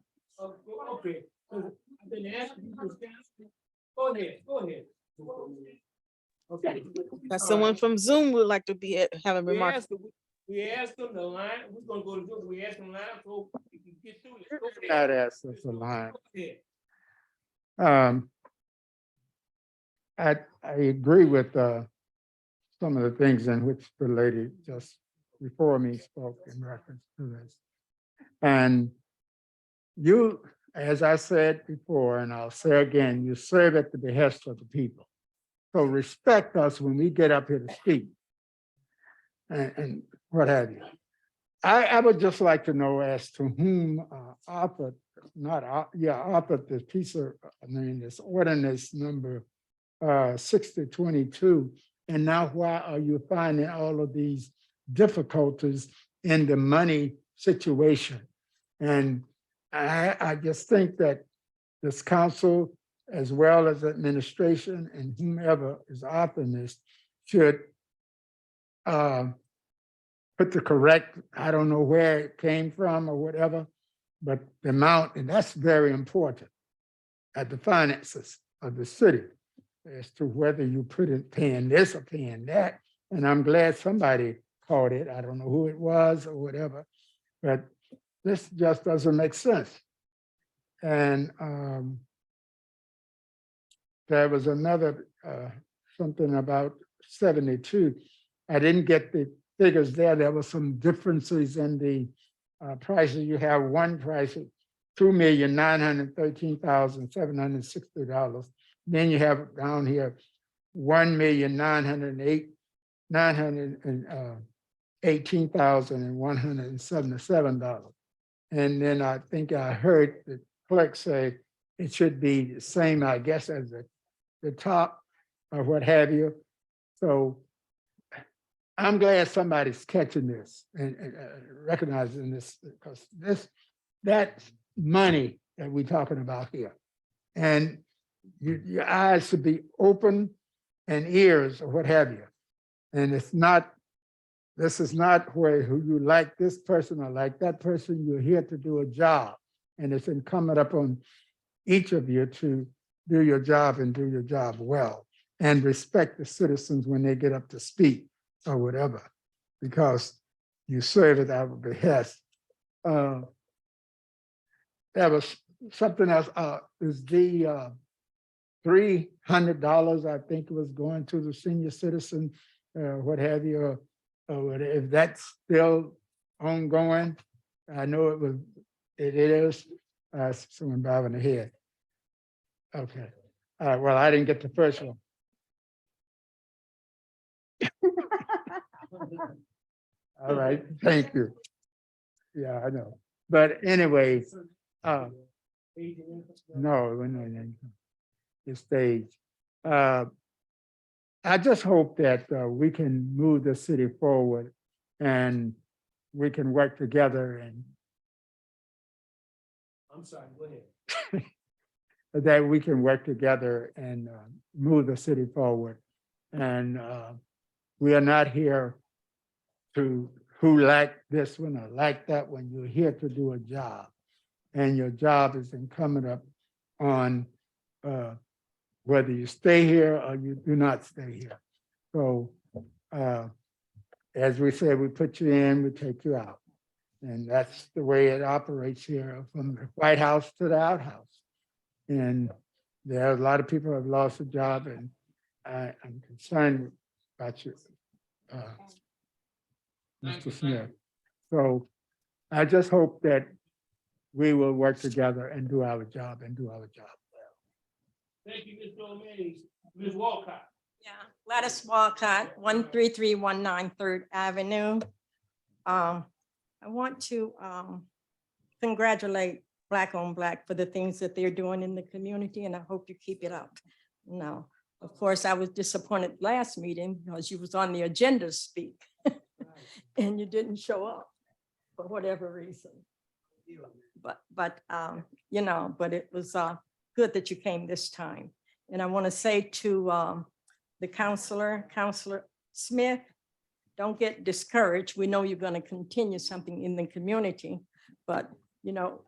Okay. I've been asking you to stand. Go ahead. Okay. Someone from Zoom would like to have a We remark. asked them the line, we're gonna go to Zoom, we asked them line, so we can get through this. Go Not ahead. ask us a line. Go ahead. I agree with some of the things in which the lady just before me spoke in reference to this. And you, as I said before, and I'll say again, you serve at the behest of the people. So respect us when we get up here to speak and what have you. I would just like to know as to whom authored this piece of, this ordinance number 6022. And now why are you finding all of these difficulties in the money situation? And I just think that this council, as well as administration and whomever is authoring this, should put the correct, I don't know where it came from or whatever, but the amount, and that's very important at the finances of the city as to whether you put it paying this or paying that. And I'm glad somebody caught it. I don't know who it was or whatever, but this just doesn't make sense. And there was another something about 72. I didn't get the figures there. There were some differences in the prices. You have one price of $2,913,760. Then you have down here $1,918,177. And then I think I heard the clerk say it should be the same, I guess, as the top or what have you. So I'm glad somebody's catching this and recognizing this, because that's money that we're talking about here. And your eyes should be open and ears or what have you. And this is not where who you like this person or like that person. You're here to do a job. And it's incumbent upon each of you to do your job and do your job well and respect the citizens when they get up to speak or whatever, because you serve at our behest. There was something else, is the $300, I think, was going to the senior citizen, what have you, or if that's still ongoing. I know it is, someone bobbing the head. Okay, well, I didn't get the first one. All right, thank you. Yeah, I know. But anyway, Uh, No, we're not in the stage. I just hope that we can move the city forward and we can work together and I'm sorry, go ahead. that we can work together and move the city forward. And we are not here to who like this one or like that one. You're here to do a job. And your job is incumbent up on whether you stay here or you do not stay here. So as we said, we put you in, we take you out. And that's the way it operates here from the White House to the outhouse. And there are a lot of people who have lost a job, and I'm concerned about you, Mr. Smith. So I just hope that we will work together and do our job and do our job well. Thank you, Ms. Gomez. Ms. Walcott. Yeah, Gladys Walcott, 13319 3rd Avenue. I want to congratulate Black on Black for the things that they're doing in the community, and I hope you keep it up. No, of course, I was disappointed last meeting because you was on the agenda to speak and you didn't show up for whatever reason. But you know, but it was good that you came this time. And I want to say to the Councilor Smith, don't get discouraged. We know you're going to continue something in the community, but you know,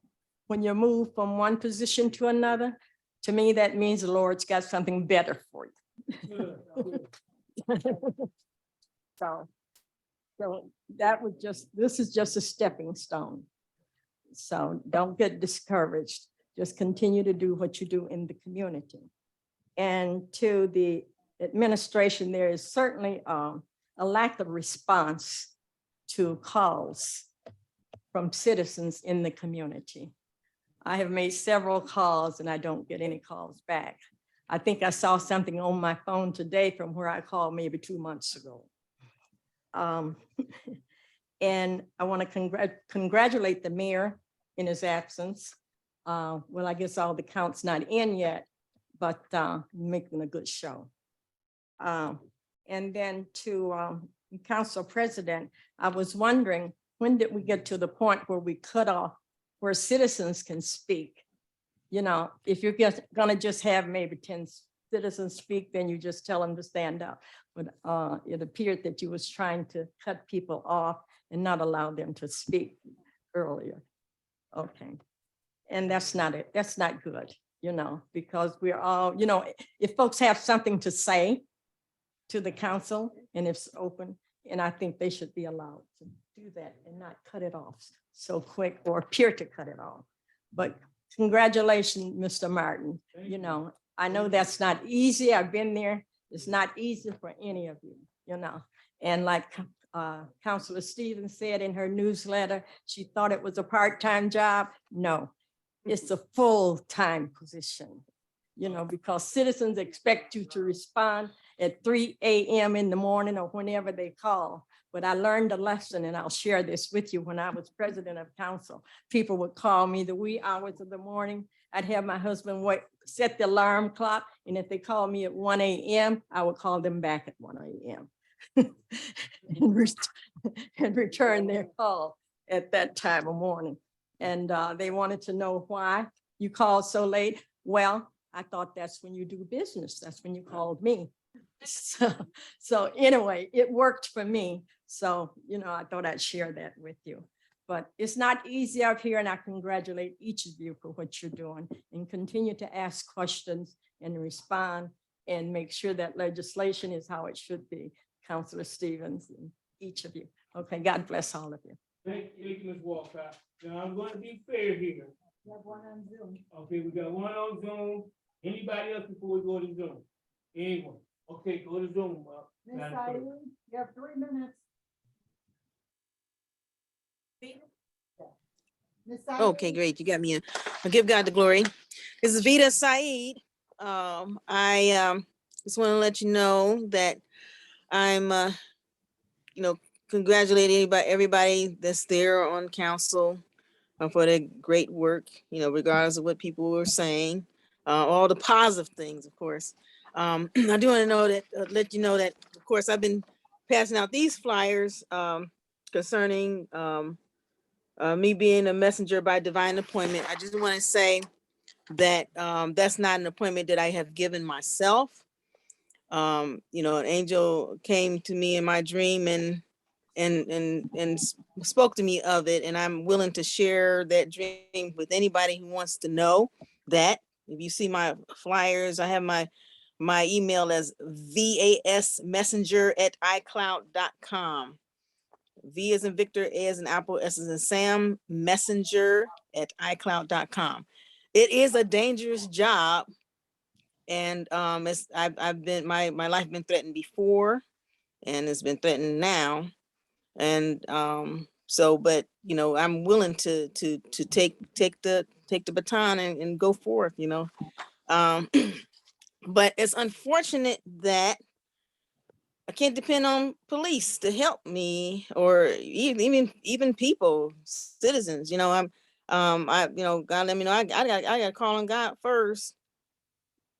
when you move from one position to another, to me, that means the Lord's got something better for you. So that was this is just a stepping stone. So don't get discouraged. Just continue to do what you do in the community. And to the administration, there is certainly a lack of response to calls from citizens in the community. I have made several calls and I don't get any calls back. I think I saw something on my phone today from where I called maybe 2 months ago. And I want to congratulate the mayor in his absence. Well, I guess all the counts not in yet, but making a good show. And then to Council President, I was wondering, when did we get to the point where we cut off where citizens can speak? You know, if you're gonna just have maybe 10 citizens speak, then you just tell them to stand up. But it appeared that you was trying to cut people off and not allow them to speak earlier. Okay. And that's not it. That's not good, you know, because we're all, you know, if folks have something to say to the council and it's open, and I think they should be allowed to do that and not cut it off so quick or appear to cut it off. But congratulations, Mr. Martin. You know, I know that's not easy. I've been there. It's not easy for any of you, you know. And like Councilor Stevens said in her newsletter, she thought it was a part-time job. No, it's a full-time position, you know, because citizens expect you to respond at 3 a.m. in the morning or whenever they call. But I learned a lesson, and I'll share this with you. When I was president of council, people would call me the wee hours of the morning. I'd have my husband set the alarm clock, and if they called me at 1 a.m., I would call them back at 1 a.m. and return their call at that time of morning. And they wanted to know why you called so late. Well, I thought that's when you do business. That's when you called me. So anyway, it worked for me. So, you know, I thought I'd share that with you. But it's not easy out here, and I congratulate each of you for what you're doing, and continue to ask questions and respond and make sure that legislation is how it should be. Councilor Stevens and each of you. Okay, God bless all of you. Thank you, Ms. Walcott. Now, I'm going to be fair here. We have one on Zoom. Okay, we got one on Zoom. Anybody else before we go to Zoom? Anyone? Okay, go to Zoom. Ms. Madam Clerk. Saeed, you have 3 minutes. Ms. Saeed? Okay, great. You got me in. I'll give God the glory. This is Vida Saeed. I just want to let you know that I'm, you know, congratulating everybody that's there on council. for their great work, you know, regardless of what people were saying, all the positive things, of course. I do want to know that, let you know that, of course, I've been passing out these flyers concerning me being a messenger by divine appointment. I just want to say that that's not an appointment that I have given myself. You know, an angel came to me in my dream and spoke to me of it, and I'm willing to share that dream with anybody who wants to know that. If you see my flyers, I have my email as vasmessenger@icloud.com. V as in Victor, A as in Apple, S as in Sam, messenger@icloud.com. It is a dangerous job. And I've been, my life been threatened before, and it's been threatened now. And so, but you know, I'm willing to take the baton and go forth, you know. But it's unfortunate that I can't depend on police to help me, or even people, citizens, you know. You know, God let me know I got to call on God first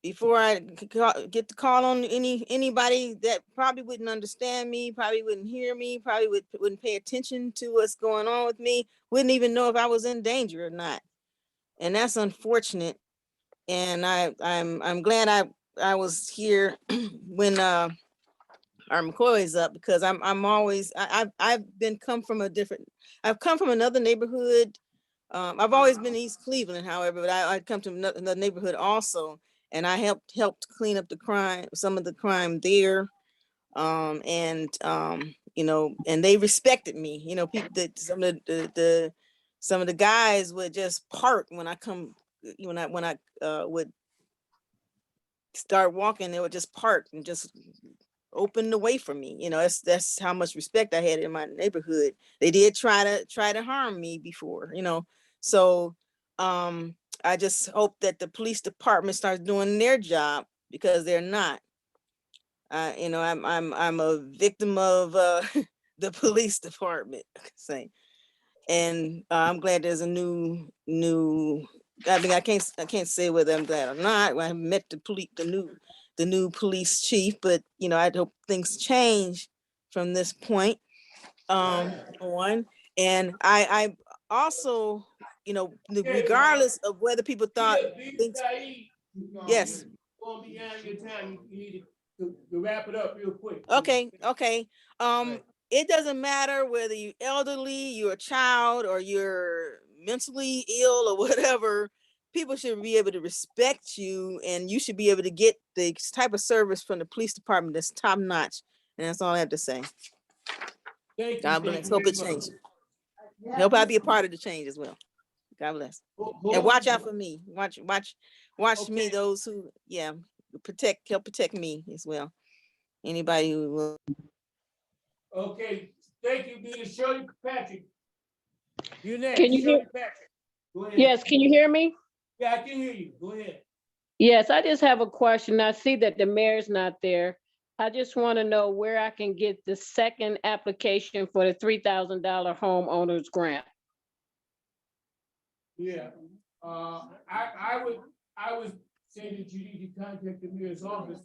before I get to call on anybody that probably wouldn't understand me, probably wouldn't hear me, probably wouldn't pay attention to what's going on with me, wouldn't even know if I was in danger or not. And that's unfortunate. And I'm glad I was here when our McCoy is up, because I'm always I've come from another neighborhood. I've always been East Cleveland, however, but I come to another neighborhood also, and I helped clean up some of the crime there. You know, and they respected me. You know, people that some of the guys would just park when I would start walking. They would just park and just open the way for me. You know, that's how much respect I had in my neighborhood. They did try to harm me before, you know. So I just hope that the police department starts doing their job, because they're not. You know, I'm a victim of the police department, say. And I'm glad there's a new. I mean, I can't say whether I'm glad or not. I haven't met the new police chief, but you know, I hope things change from this point on. And I also, you know, regardless of whether people thought things. Yes. Going beyond your time, you need to wrap it up real quick. Okay. Right. It doesn't matter whether you're elderly, you're a child, or you're mentally ill or whatever. People should be able to respect you, and you should be able to get the type of service from the police department that's top notch. And that's all I have to say. Thank you. God bless. Hope it changes. Hope I be a part of the change as well. God bless. And watch out for me. Watch me, those who, help protect me as well. Anybody who will. Okay, thank you, Dean Shirley Patrick. You next. Can you hear? Shirley Patrick. Go ahead. Yes, can you hear me? Yeah, I can hear you. Go ahead. Yes, I just have a question. I see that the mayor's not there. I just want to know where I can get the second application for the $3,000 homeowners grant. Yeah, I would say that you need to contact the mayor's office,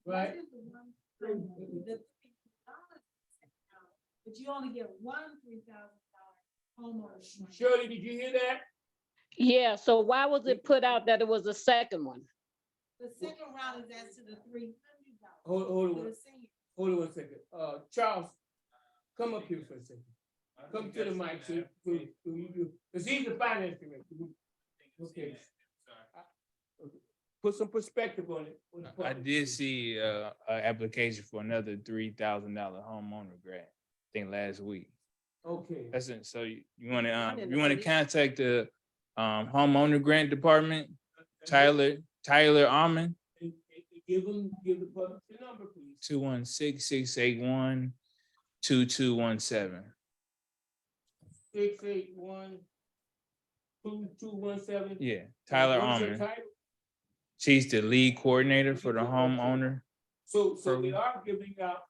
right? But you only get one $3,000 homeowner. Shirley, did you hear that? Yeah, so why was it put out that it was a second one? The second round is as to the $300. Hold on 1 second. Charles, come up here for a second. Come to the mic, so you, because he's the finance director. Okay. Put some perspective on it. I did see an application for another $3,000 homeowner grant, I think last week. Okay. That's it. So you want to contact the homeowner grant department, Tyler Almond. And give the public the number, please. 216-681-2217. 681-2217. Yeah, Tyler What is your Almond. title? She's the lead coordinator for the homeowner. So they are giving out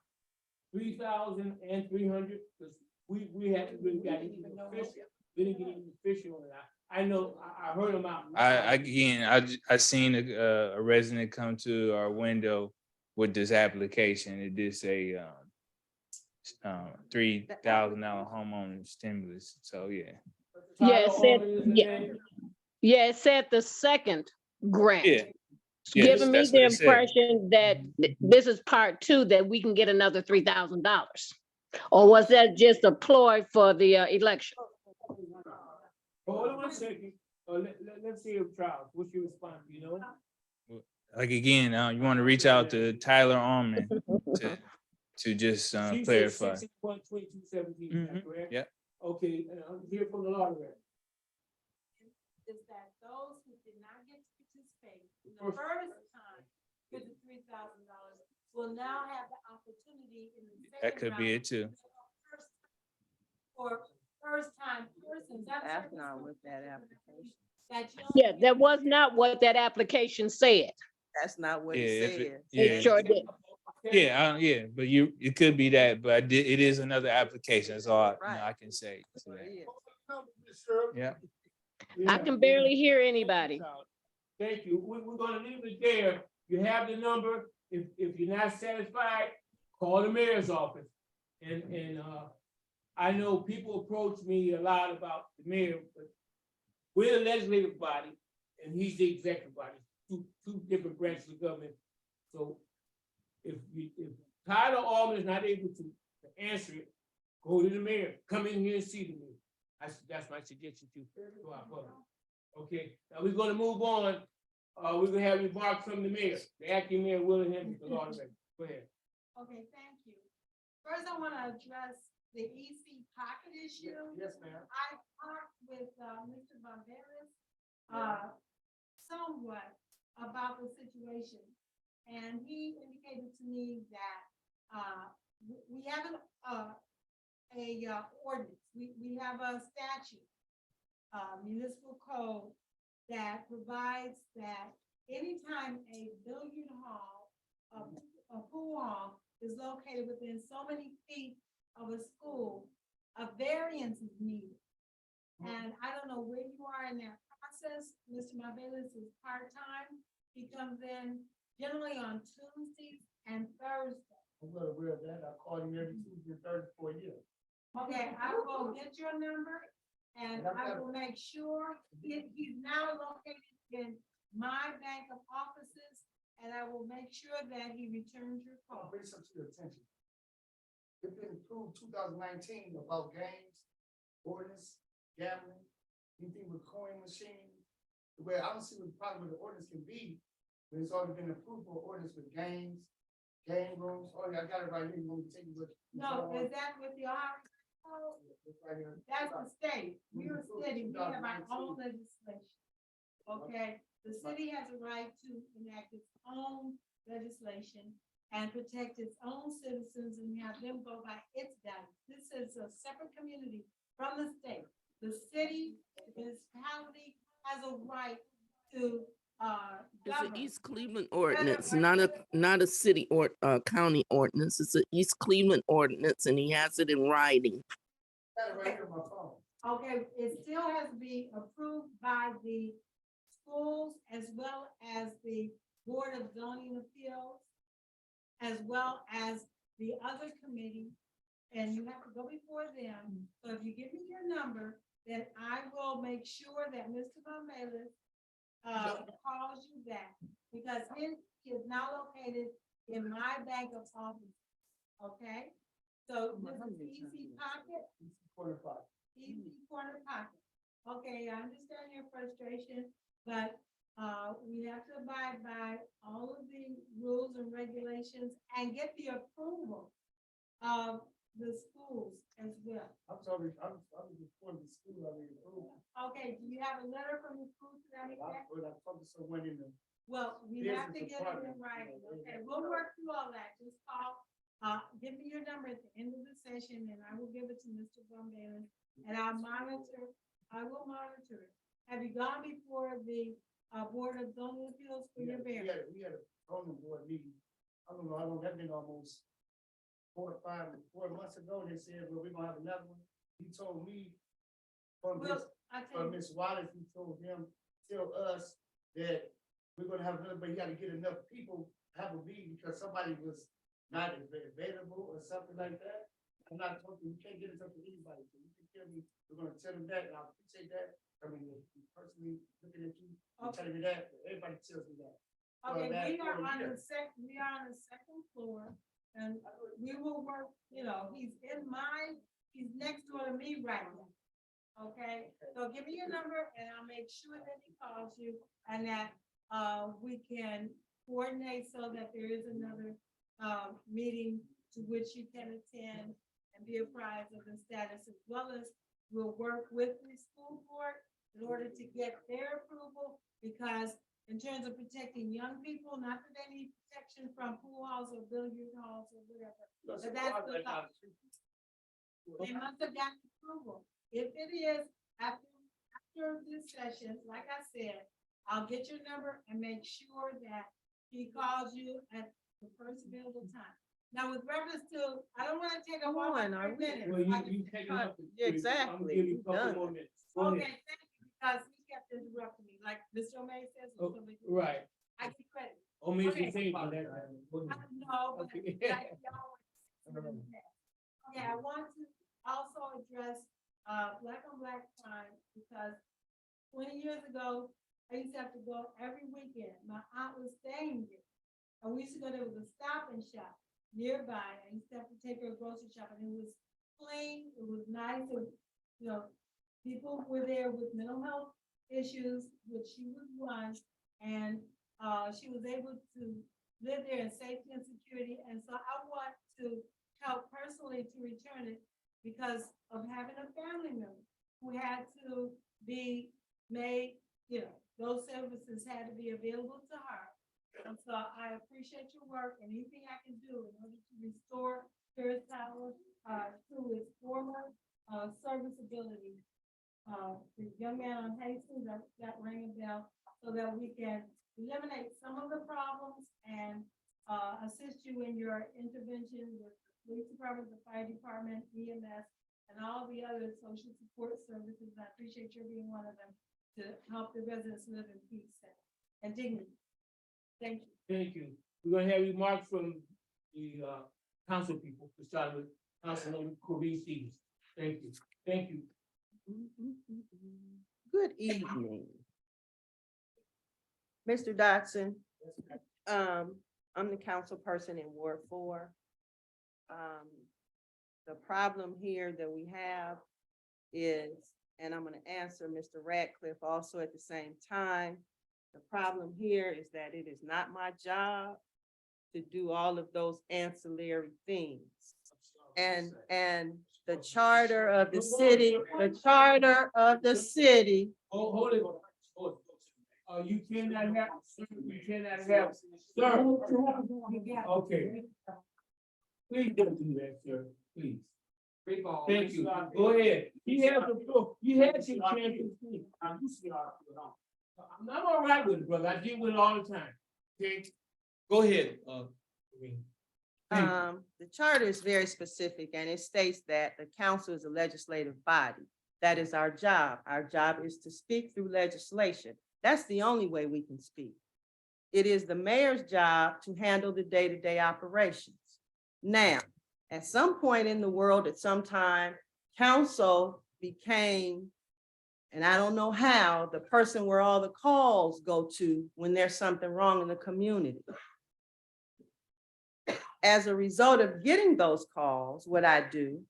3,000 and 300, because we haven't really got anything official. We didn't get any official on it. I know, I heard them out. I seen a resident come to our window with this application. It did say, $3,000 homeowner stimulus. So, yeah. Yeah, it Tyler said, Alden is the yeah, name. yeah, it said the second grant. Yeah. Yeah, Giving me that's the what it said. impression that this is part two, that we can get another $3,000. Or was that just a ploy for the election? Hold on one second. Let's see if Charles, what's your response, you know? Like, again, you want to reach out to Tyler Alman to just She said clarify. 60.2217, is that correct? Yeah. Okay, I'm here from the lottery. Is that those who did not get to participate in the First- first time with the $3,000 will now have the opportunity in the second That could be round it too. for first-time persons. That's not what that application, That you. Yeah, that was not what that application said. that's not what Yeah, it if said. It sure did. Yeah, but it could be that, but it is another application. That's all Right. I can say to that. Yeah. Yeah. I can barely hear anybody. Thank you. We're gonna leave it there. You have the number. If you're not satisfied, call the mayor's office. And I know people approach me a lot about the mayor, but we're the legislative body and he's the executive body, two different branches of government. So if Tyler Alman is not able to answer it, go to the mayor, come in here and see the mayor. That's my suggestion to our public. Okay, now we're gonna move on. We're gonna have remarks from the mayor, the acting mayor, Willingham, the law director. Go ahead. Okay, thank you. First, I want to address the EC pocket issue. Yes, ma'am. I talked with Mr. Barberis somewhat about the situation. And he indicated to me that we have a ordinance, we have a statute, municipal code that provides that anytime a billiard hall, a pool hall is located within so many feet of a school, a variance is needed. And I don't know where you are in that process. Mr. Marvellis is part-time. He comes in generally on Tuesdays and Thursdays. I'm well aware of that. I call him every Tuesday and Thursday for a year. Okay, I will get your number and I will make sure he's now located in my bank of offices. And I will make sure that he returns your I'll call. bring something to your attention. It's been approved 2019 about games, ordinance, gambling, anything with coin machines. Where I don't see what the problem with the ordinance can be, but it's already been approved for ordinance with games, game rooms. Oh, yeah, I got it right here. You want me to take a look? No, is that with the Ohio code? It's right here. That's the state. We're a city. We have our own legislation. Okay, the city has a right to enact its own legislation and protect its own citizens and have them go by its values. This is a separate community from the state. The city, the municipality has a right to It's govern. an East Cleveland ordinance, not a city or county ordinance. It's an East Cleveland ordinance and he has it in writing. Got it right here on my phone. Okay, it still has to be approved by the schools as well as the Board of Zoning Appeals, as well as the other committee, and you have to go before them. So if you give me your number, then I will make sure that Mr. Marvellis calls you back, because he is now located in my bank of office, okay? So this is Easy Pocket. Corner five. Easy corner pocket. Okay, I understand your frustration, but we have to abide by all of the rules and regulations and get the approval of the schools as well. I'm sorry, I'm before the school, I mean, Okay, do you have a letter from the school to that effect? I talked to someone in the. Well, we have to get it in writing, okay? We'll work through all that. Just call, give me your number at the end of the session and I will give it to Mr. Bombay. And I will monitor it. Have you gone before the Board of Zoning Appeals for your variance? We had a zoning board meeting. I don't know, that been almost 4 months ago. They said, well, we're gonna have another one. He told me from Well, Ms. I tell from you, Ms. Wallace, who told him, tell us that we're gonna have another, but you gotta get enough people, to have a meeting, because somebody was not available or something like that. I'm not talking, you can't get in touch with anybody, so you can tell me, we're gonna tell them that, and I appreciate that. I mean, personally looking at you, and telling me that, but everybody tells me that. okay, that we are for a on year. we are on the second floor, and we will work, he's next door to me right now. Okay, so give me your number and I'll make sure that he calls you and that, we can coordinate so that there is another, meeting to which you can attend and be apprised of the status, as well as we'll work with the school board in order to get their approval, because in terms of protecting young people, not that they need protection from pool halls or billiard halls or whatever. But that's the law. They must have gotten approval. If it is after this session, like I said, I'll get your number and make sure that he calls you at the first available time. Now, with reference to, I don't want to take a Come while. on, are we- Well, you take it up. Yeah, exactly. I'm gonna give you a We couple done. more minutes. Go Okay, ahead. thank you, because he kept interrupting me, like Mr. O'May says. Oh, somebody- right. I get credit. Oh, me, Okay. you think about that. Go I ahead. know, but Okay. like y'all were- Okay, I want to also address, black on black crime, because 20 years ago, I used to have to go every weekend. My aunt was staying there. And we used to go, there was a Stop and Shop nearby. I used to have to take her grocery shopping. It was clean, it was nice, people were there with mental health issues, which she was one, and she was able to live there in safety and security. And so I want to help personally to return it because of having a family member who had to be made, those services had to be available to her. And so I appreciate your work and anything I can do in order to restore Paris Tower to its former serviceability. The young man on Hastings, that rang a bell, so that we can eliminate some of the problems and assist you in your intervention with the police department, the fire department, EMS, and all the other social support services. I appreciate your being one of them to help the residents live in peace and dignity. Thank you. Thank you. We're gonna have remarks from the council people, to start with Councilwoman Corrine Stevens. Thank you. Thank you. Good evening. Mr. Dodson, I'm the council person in Ward 4. The problem here that we have is, and I'm gonna answer Mr. Radcliffe also at the same time. The problem here is that it is not my job to do all of those ancillary things. And the charter of the city, Hold it. You cannot have, sir. Okay. Please don't do that, sir, please. Thank you. Go ahead. He has the floor. You had your chance to speak. I'm all right with it, brother. I deal with it all the time. Okay? Go ahead, Corrine. Thank you. The charter is very specific and it states that the council is a legislative body. That is our job. Our job is to speak through legislation. That's the only way we can speak. It is the mayor's job to handle the day-to-day operations. Now, at some point in the world, at some time, council became, and I don't know how, the person where all the calls go to when there's something wrong in the community. As a result of getting those calls, what I do,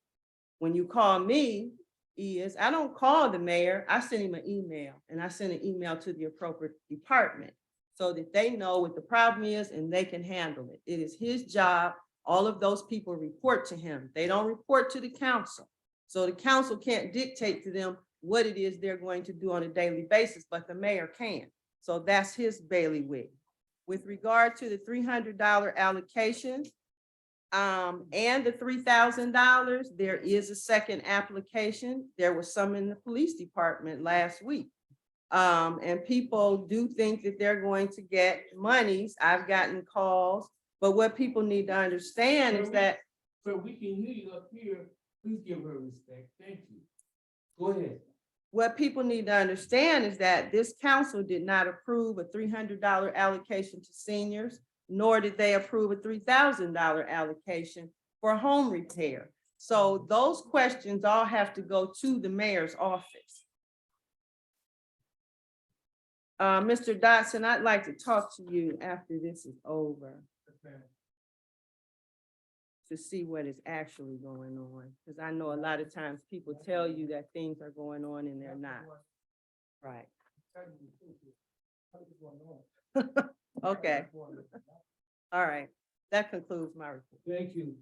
when you call me, is I don't call the mayor, I send him an email, and I send an email to the appropriate department so that they know what the problem is and they can handle it. It is his job. All of those people report to him. They don't report to the council. So the council can't dictate to them what it is they're going to do on a daily basis, but the mayor can. So that's his bailiwick. With regard to the $300 allocation, and the $3,000, there is a second application. There was some in the police department last week. And people do think that they're going to get monies. I've gotten calls, but what people need to understand is that. So we can hear you up here. Please give her respect. Thank you. Go ahead. what people need to understand is that this council did not approve a $300 allocation to seniors, nor did they approve a $3,000 allocation for home repair. So those questions all have to go to the mayor's office. Mr. Dotson, I'd like to talk to you after this is over to see what is actually going on. Because I know a lot of times people tell you that things are going on and they're not. Right. Okay. All right. That concludes my report. Thank you.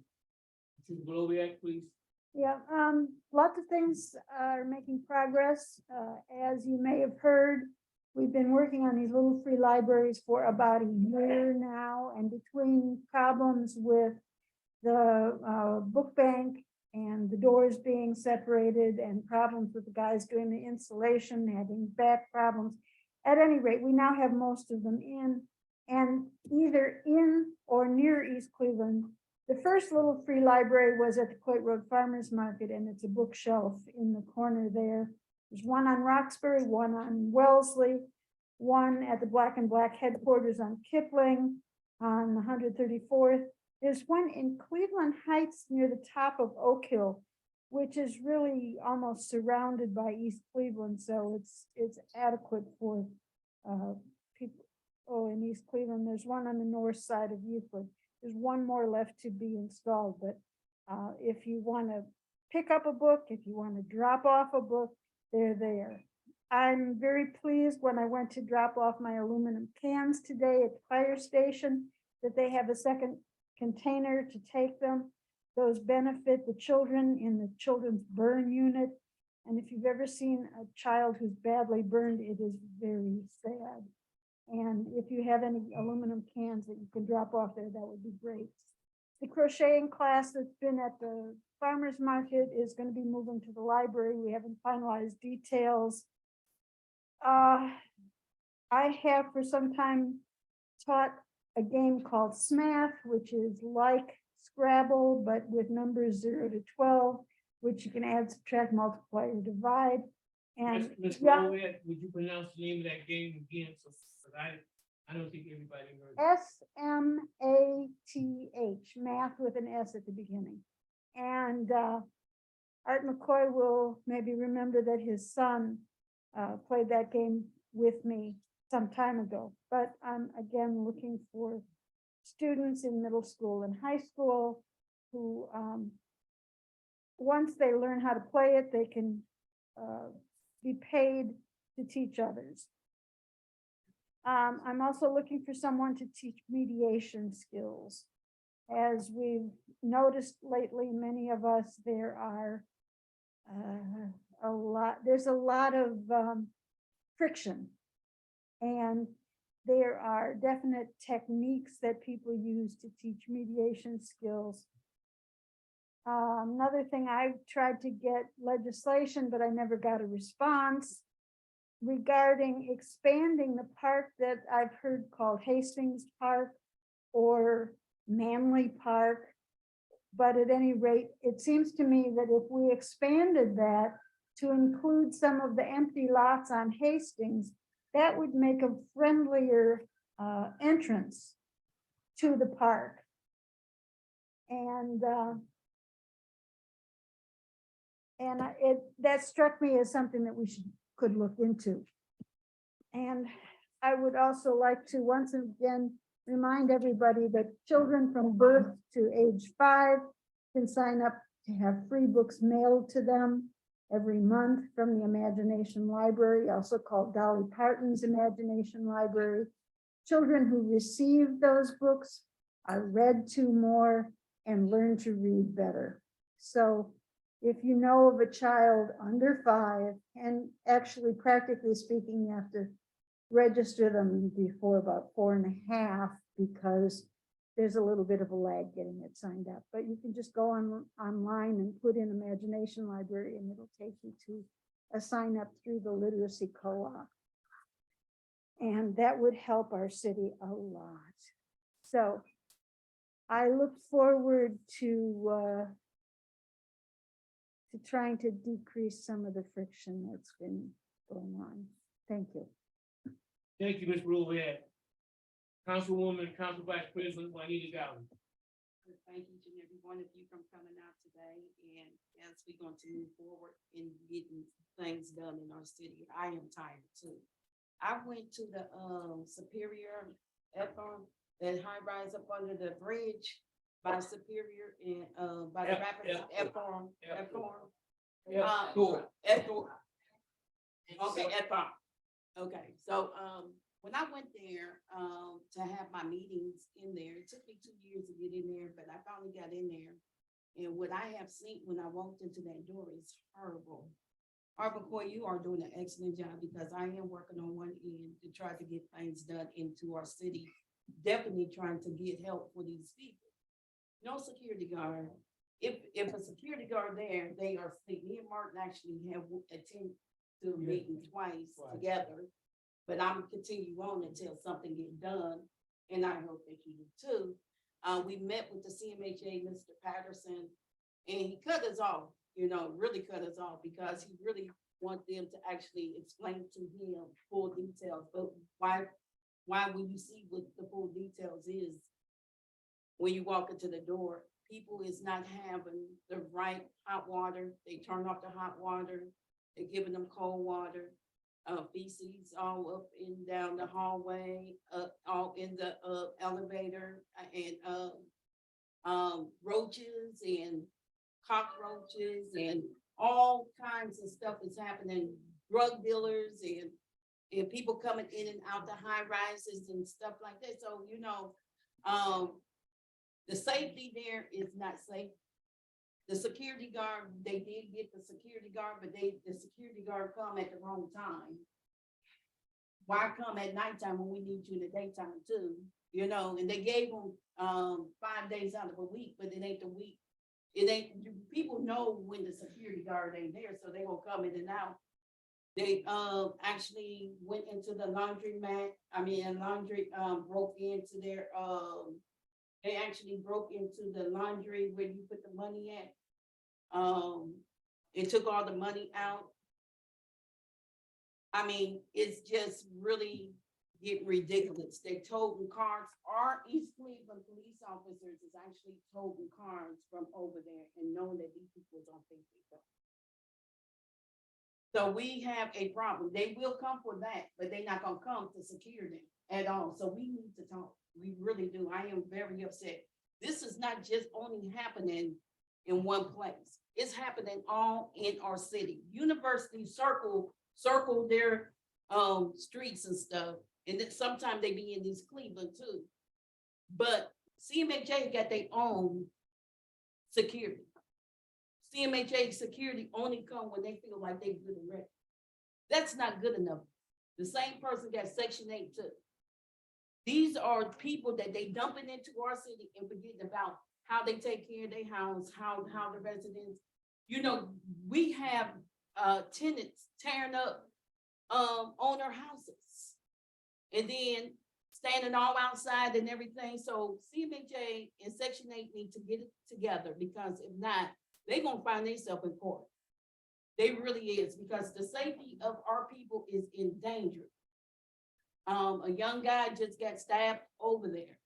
Mrs. Bloviak, please. Yeah, lots of things are making progress. As you may have heard, we've been working on these little free libraries for about a year now, and between problems with the book bank and the doors being separated and problems with the guys doing the installation, having back problems. At any rate, we now have most of them in, and either in or near East Cleveland. The first little free library was at the Coit Road Farmers Market, and it's a bookshelf in the corner there. There's one on Roxbury, one on Wellesley, one at the Black and Black headquarters on Kipling on 134th. There's one in Cleveland Heights near the top of Oak Hill, which is really almost surrounded by East Cleveland, so it's adequate for people. Oh, in East Cleveland, there's one on the north side of Euclid. There's one more left to be installed, but if you want to pick up a book, if you want to drop off a book, they're there. I'm very pleased when I went to drop off my aluminum cans today at the fire station that they have a second container to take them. Those benefit the children in the children's burn unit. And if you've ever seen a child who's badly burned, it is very sad. And if you have any aluminum cans that you can drop off there, that would be great. The crocheting class that's been at the farmer's market is going to be moving to the library. We haven't finalized details. I have for some time taught a game called Smath, which is like Scrabble, but with numbers 0 to 12, which you can add, subtract, multiply, or divide. And Ms. yeah, Bloviak, would you pronounce the name of that game again? So, 'cause I don't think everybody heard. SMATH, math with an S at the beginning. And Art McCoy will maybe remember that his son played that game with me some time ago. But I'm again looking for students in middle school and high school who, once they learn how to play it, they can be paid to teach others. I'm also looking for someone to teach mediation skills. As we've noticed lately, many of us, there's a lot of friction. And there are definite techniques that people use to teach mediation skills. Another thing, I've tried to get legislation, but I never got a response regarding expanding the park that I've heard called Hastings Park or Manley Park. But at any rate, it seems to me that if we expanded that to include some of the empty lots on Hastings, that would make a friendlier entrance to the park. And that struck me as something that we could look into. And I would also like to once again remind everybody that children from birth to age 5 can sign up to have free books mailed to them every month from the Imagination Library, also called Dolly Parton's Imagination Library. Children who receive those books are read to more and learn to read better. So if you know of a child under 5, and actually practically speaking, you have to register them before about 4.5 because there's a little bit of a lag getting it signed up, but you can just go online and put in Imagination Library and it'll take you to a sign up through the Literacy Co-op. And that would help our city a lot. So I look forward to to trying to decrease some of the friction that's been going on. Thank you. Thank you, Ms. Rovett. Councilwoman, Council Vice President Juanita Galvin. Thank each and every one of you from coming out today, and as we're going to move forward in getting things done in our city, I am tired too. I went to the Superior that high rise up under the bridge by Superior and by the Rapids F-Farm. Okay, F-Farm. Okay, so when I went there to have my meetings in there, it took me 2 years to get in there, but I finally got in there. And what I have seen when I walked into that door is horrible. Arbacoy, you are doing an excellent job because I am working on one end to try to get things done into our city. Definitely trying to get help for these people. No security guard. If a security guard there, they are asleep. Me and Martin actually have attended to a meeting twice together. But I'm continue on until something gets done, and I hope that you do too. We met with the CMHA, Mr. Patterson, and he cut us off, really cut us off because he really want them to actually explain to him full details. But why when you see what the full details is, when you walk into the door, people is not having the right hot water. They turn off the hot water. They're giving them cold water. Feces all up and down the hallway, all in the elevator, and roaches and cockroaches and all kinds of stuff is happening. Drug dealers and people coming in and out the high rises and stuff like that. So the safety there is not safe. The security guard, they did get the security guard, but the security guard come at the wrong time. Why come at nighttime when we need you in the daytime too? And they gave them 5 days out of a week, but it ain't the week. It ain't, people know when the security guard ain't there, so they gonna come in and out. They actually went into the laundry, broke into their they actually broke into the laundry where you put the money at. It took all the money out. It's just really getting ridiculous. They toting cars. Our East Cleveland police officers is actually toting cars from over there and knowing that these people don't think they go. So we have a problem. They will come for that, but they're not gonna come to secure them at all. So we need to talk. We really do. I am very upset. This is not just only happening in one place. It's happening all in our city. Universities circle their streets and stuff. And then sometimes they be in East Cleveland too. But CMHA got their own security. CMHA security only come when they feel like they're good and ready. That's not good enough. The same person got Section 8 too. These are people that they dumping into our city and forgetting about how they take care of their house, how the residents, we have tenants tearing up owner houses and then standing all outside and everything. So CMHA and Section 8 need to get it together because if not, they're gonna find themselves in court. They really is, because the safety of our people is in danger. A young guy just got stabbed over there.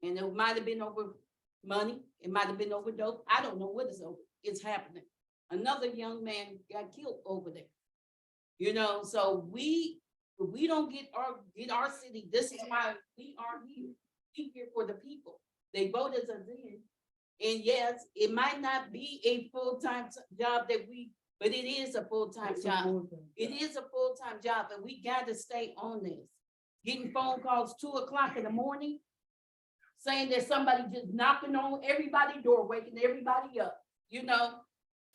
And it might have been over money. It might have been over dope. I don't know what is over. It's happening. Another young man got killed over there. So we don't get our city. This is why we are here. We're here for the people. They voted us in. And yes, it might not be a full-time job but it is a full-time job. It is a full-time job, but we got to stay on this. Getting phone calls 2 o'clock in the morning, saying that somebody just knocking on everybody's door, waking everybody up,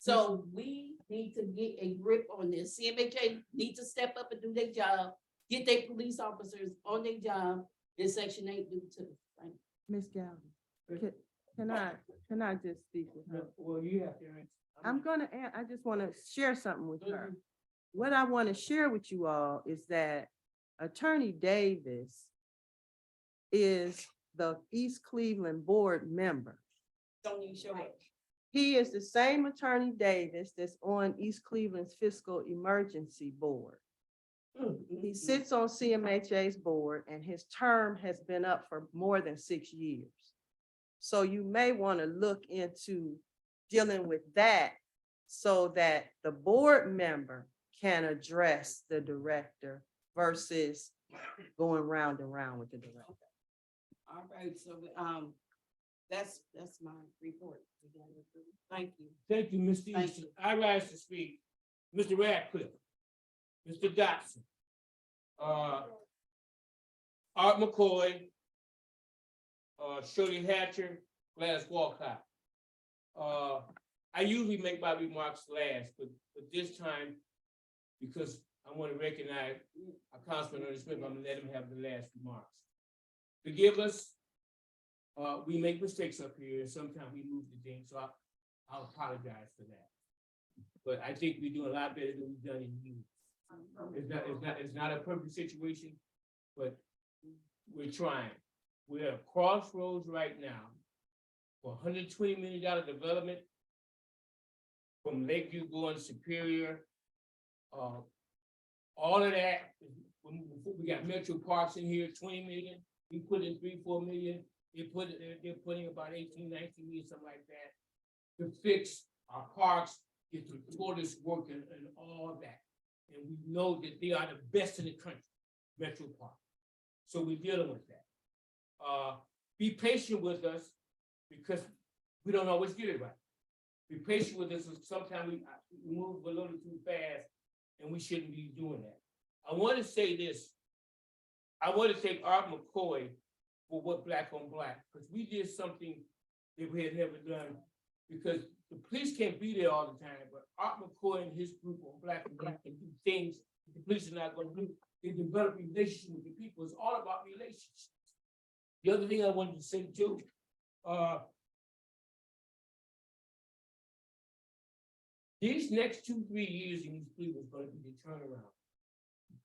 So we need to get a grip on this. CMHA needs to step up and do their job, get their police officers on their job, and Section 8 do too. Thank you. Ms. Galvin, can I just speak with her? Well, you have to answer. I just want to share something with her. What I want to share with you all is that Attorney Davis is the East Cleveland board member. Don't you show up? He is the same Attorney Davis that's on East Cleveland's Fiscal Emergency Board. He sits on CMHA's board and his term has been up for more than 6 years. So you may want to look into dealing with that so that the board member can address the director versus going round and round with the director. All right, so, that's my report. Thank you. Thank you, Mr. Thank Easton. I rise to speak. Mr. Radcliffe, Mr. Dotson, Art McCoy, Shirley Hatcher, Gladys Walcott. I usually make my remarks last, but this time, because I want to recognize Councilman Ernest Smith, I'm gonna let him have the last remarks. Forgive us. We make mistakes up here, and sometimes we move the thing, so I'll apologize for that. But I think we're doing a lot better than we've done in years. It's not a perfect situation, but we're trying. We're at a crossroads right now for $120 million development from Lakeview going to Superior. All of that, we got Metro Parks in here, 20 million. We put in 3-4 million. They're putting about 18, 19 million, something like that, to fix our parks, get the toilets working and all that. And we know that they are the best in the country, Metro Park. So we're dealing with that. Be patient with us because we don't always get it right. Be patient with us. Sometimes we move a little too fast and we shouldn't be doing that. I want to say this. I want to thank Art McCoy for what Black on Black, because we did something that we had never done, because the police can't be there all the time, but Art McCoy and his group on Black on Black can do things the police are not going to do. They develop relationships with the people. It's all about relationships. The other thing I wanted to say too, these next 2-3 years in East Cleveland is going to be the turnaround.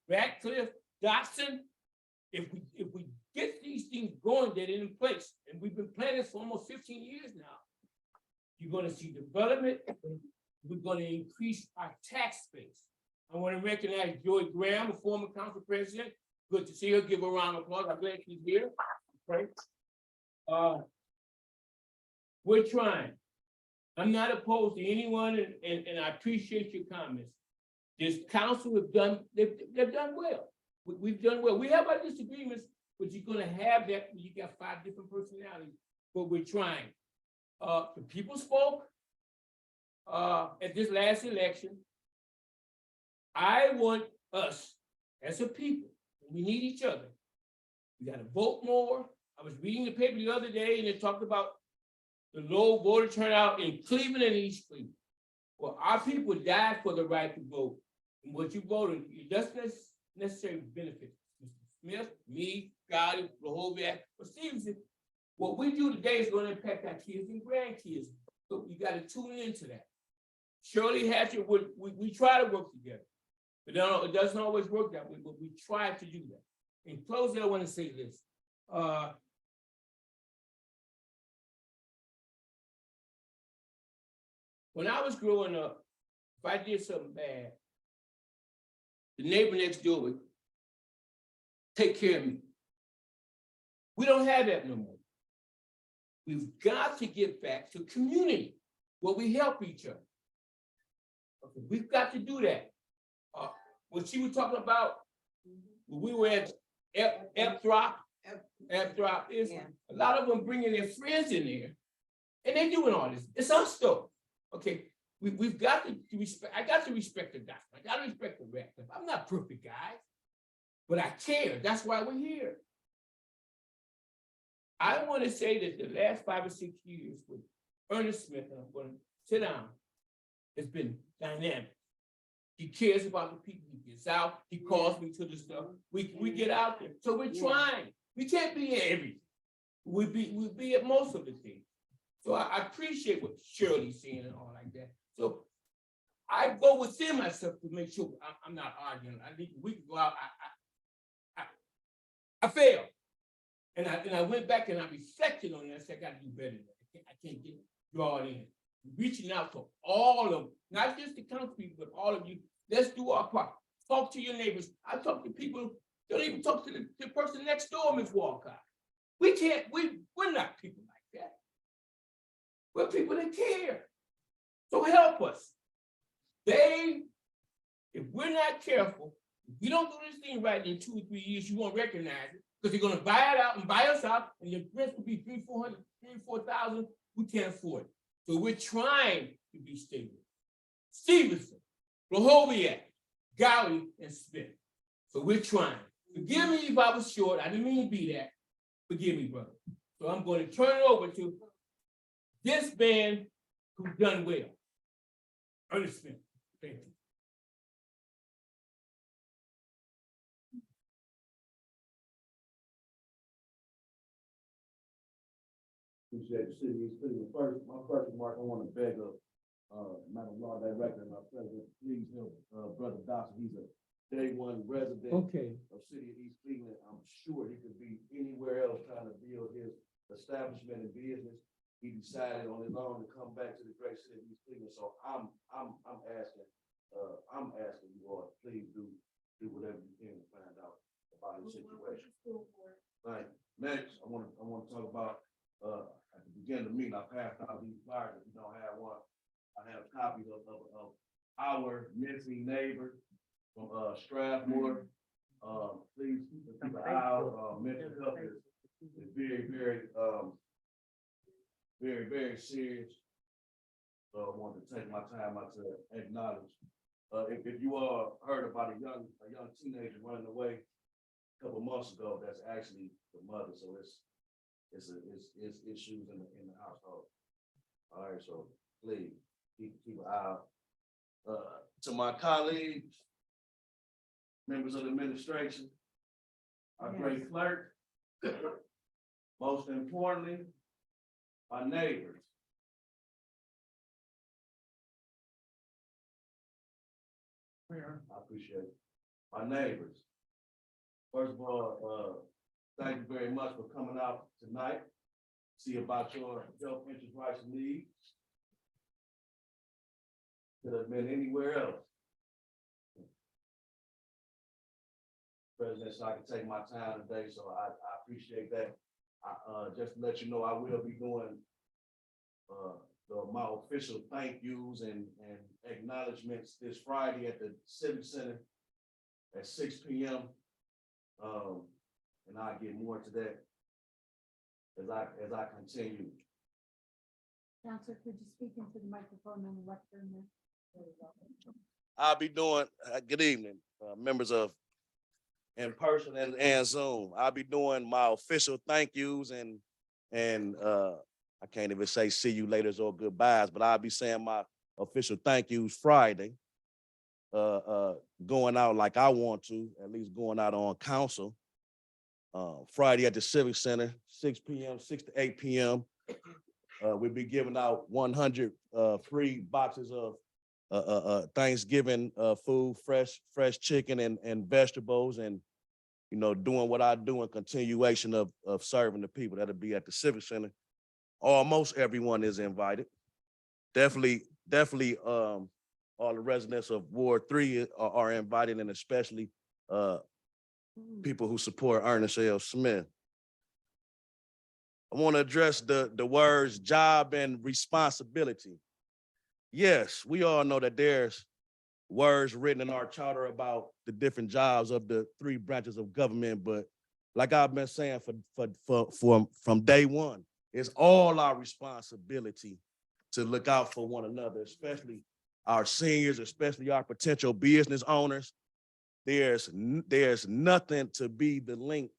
Radcliffe, Dotson, if we get these things going that are in place, and we've been planning for almost 15 years now, you're going to see development. We're going to increase our tax base. I want to recognize Joy Graham, a former council president. Good to see her. Give her a round of applause. I'm glad she's here. Right. We're trying. I'm not opposed to anyone, and I appreciate your comments. This council have done, they've done well. We've done well. We have our disagreements, but you're gonna have that when you got 5 different personalities, but we're trying. The people spoke at this last election. I want us as a people, we need each other. We gotta vote more. I was reading the paper the other day and it talked about the low voter turnout in Cleveland and East Cleveland. Well, our people died for the right to vote. And what you voted, it doesn't necessarily benefit Mr. Smith, me, Gotti, Lahoviak, or Stevenson. What we do today is going to impact our kids and grandkids. So you got to tune into that. Shirley Hatcher, we try to work together. But no, it doesn't always work that way, but we try to do that. In closing, I want to say this. When I was growing up, if I did something bad, the neighbor next door would take care of me. We don't have that no more. We've got to get back to community where we help each other. Okay, we've got to do that. What she was talking about, when we were at F-Drop is a lot of them bringing their friends in there and they're doing all this. It's us though. Okay, we've got to respect, I got to respect the doctor. I got to respect the Radcliffe. I'm not perfect, guys, but I care. That's why we're here. I want to say that the last 5 or 6 years with Ernest Smith, and I'm going to sit down, has been dynamic. He cares about the people. He gets out. He calls me to the stuff. We get out there. So we're trying. We can't be in everything. We'll be at most of the things. So I appreciate what Shirley's saying and all like that. So I go within myself to make sure I'm not arguing. We can go out. I failed. And I went back and I reflected on that. I said, I got to do better than that. I can't get drawn in. reaching out to all of, not just the council people, but all of you. Let's do our part. Talk to your neighbors. I talk to people, don't even talk to the person next door, Ms. Walcott. We can't, we're not people like that. We're people that care. So help us. If we're not careful, if we don't do this thing right in 2 or 3 years, you won't recognize it, because they're gonna buy it out and buy us out, and the rent will be 300, 4,000. We can't afford it. So we're trying to be stable. Stevenson, Rehoboth, Gowie, and Smith. So we're trying. Forgive me if I was short. I didn't mean to be that. Forgive me, brother. So I'm going to turn it over to this man who's done well. Ernest Smith. Thank you. Appreciate the city. My first remark, I want to beg of Madam Law Director and our President, please help Brother Dawson. He's a day one resident Okay. of City of East Cleveland. I'm sure he could be anywhere else trying to build his establishment and business. He decided on his own to come back to the great city of East Cleveland. So I'm asking you all, please do whatever you can to find out about his situation. Right. Next, I want to talk about at the beginning of the meeting, I passed out these flyers. If you don't have one, I have copies of our missing neighbor from Strathmore. Please keep an eye out. Mental health is very, very serious. So I want to take my time out to acknowledge. If you all heard about a young teenager running away a couple months ago, that's actually the mother. So it's issues in the household. All right, so please keep an eye out. To my colleagues, members of the administration, our great clerk, most importantly, our neighbors. I appreciate it. My neighbors. First of all, thank you very much for coming out tonight. See about your health, interest, rights, and needs. Could have been anywhere else. President, so I can take my time today, so I appreciate that. Just to let you know, I will be doing my official thank yous and acknowledgements this Friday at the Civic Center at 6 p.m. And I'll get more to that as I continue. Counselor, could you speak into the microphone on the lectern there? I'll be doing, good evening, members of in person and Zoom. I'll be doing my official thank yous and I can't even say see you laters or goodbyes, but I'll be saying my official thank yous Friday. Going out like I want to, at least going out on council. Friday at the Civic Center, 6 p.m., 6 to 8 p.m. We'll be giving out 100 free boxes of Thanksgiving food, fresh chicken and vegetables, and doing what I do in continuation of serving the people. That'll be at the Civic Center. Almost everyone is invited. Definitely all the residents of Ward 3 are invited, and especially people who support Ernest L. Smith. I want to address the words job and responsibility. Yes, we all know that there's words written in our charter about the different jobs of the 3 branches of government, but like I've been saying from day one, it's all our responsibility to look out for one another, especially our seniors, especially our potential business owners. There's nothing to be the link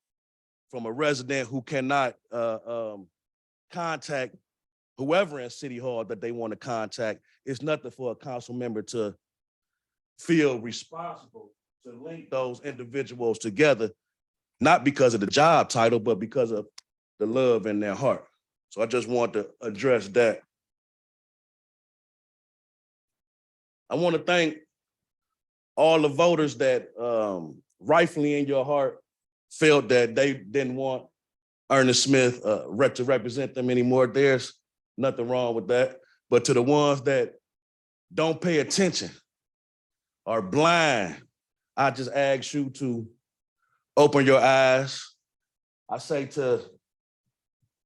from a resident who cannot contact whoever in City Hall that they want to contact. It's nothing for a council member to feel responsible to link those individuals together, not because of the job title, but because of the love in their heart. So I just want to address that. I want to thank all the voters that rightfully in your heart felt that they didn't want Ernest Smith to represent them anymore. There's nothing wrong with that. But to the ones that don't pay attention, are blind, I just ask you to open your eyes. I say to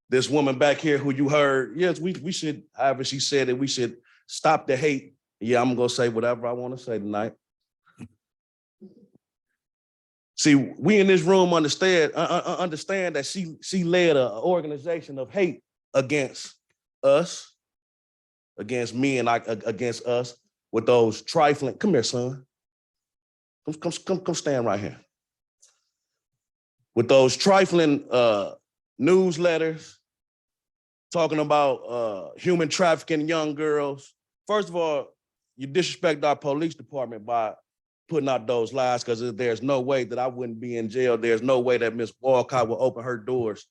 this woman back here who you heard, yes, we should, however she said it, we should stop the hate. Yeah, I'm gonna say whatever I want to say tonight. See, we in this room understand that she led an organization of hate against us, against me and against us with those trifling. Come here, son. Come stand right here. With those trifling newsletters talking about human trafficking young girls. First of all, you disrespect our police department by putting out those lies, because there's no way that I wouldn't be in jail. There's no way that Miss Walcott will open her doors.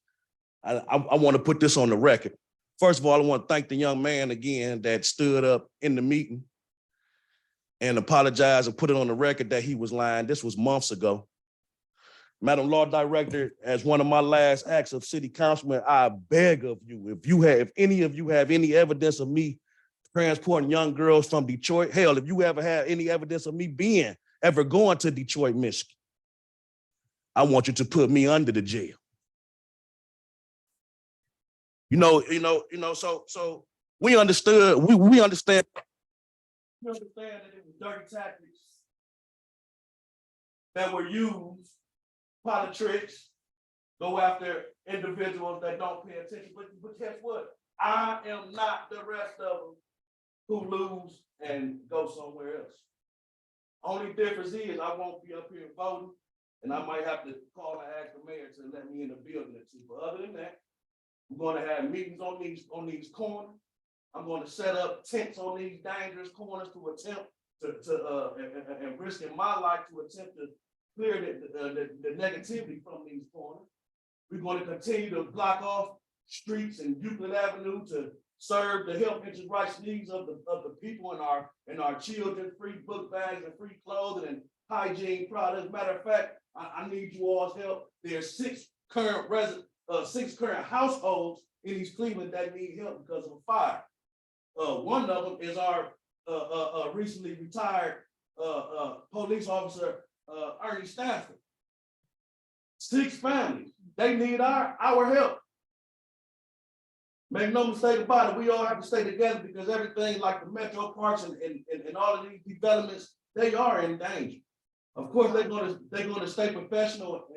I want to put this on the record. First of all, I want to thank the young man again that stood up in the meeting and apologized and put it on the record that he was lying. This was months ago. Madam Law Director, as one of my last acts of city councilman, I beg of you, if any of you have any evidence of me transporting young girls from Detroit, hell, if you ever had any evidence of me ever going to Detroit, Michigan, I want you to put me under the jail. So we understood, we understand. We understand that it was dirty tactics that were used, politics, go after individuals that don't pay attention. But guess what? I am not the rest of them who lose and go somewhere else. Only difference is I won't be up here voting, and I might have to call and ask the mayor to let me in the building or two. But other than that, we're going to have meetings on these corners. I'm going to set up tents on these dangerous corners to attempt and risking my life to attempt to clear the negativity from these corners. We're going to continue to block off streets and Euclid Avenue to serve the health interest rights needs of the people and our children, free book bags and free clothing and hygiene products. Matter of fact, I need you all's help. There's six current households in East Cleveland that need help because of a fire. One of them is our recently retired police officer, Ernie Stafford. 6 families, they need our help. Make no mistake about it, we all have to stay together because everything like the metro parks and all of these developments, they are in danger. Of course, they're gonna stay professional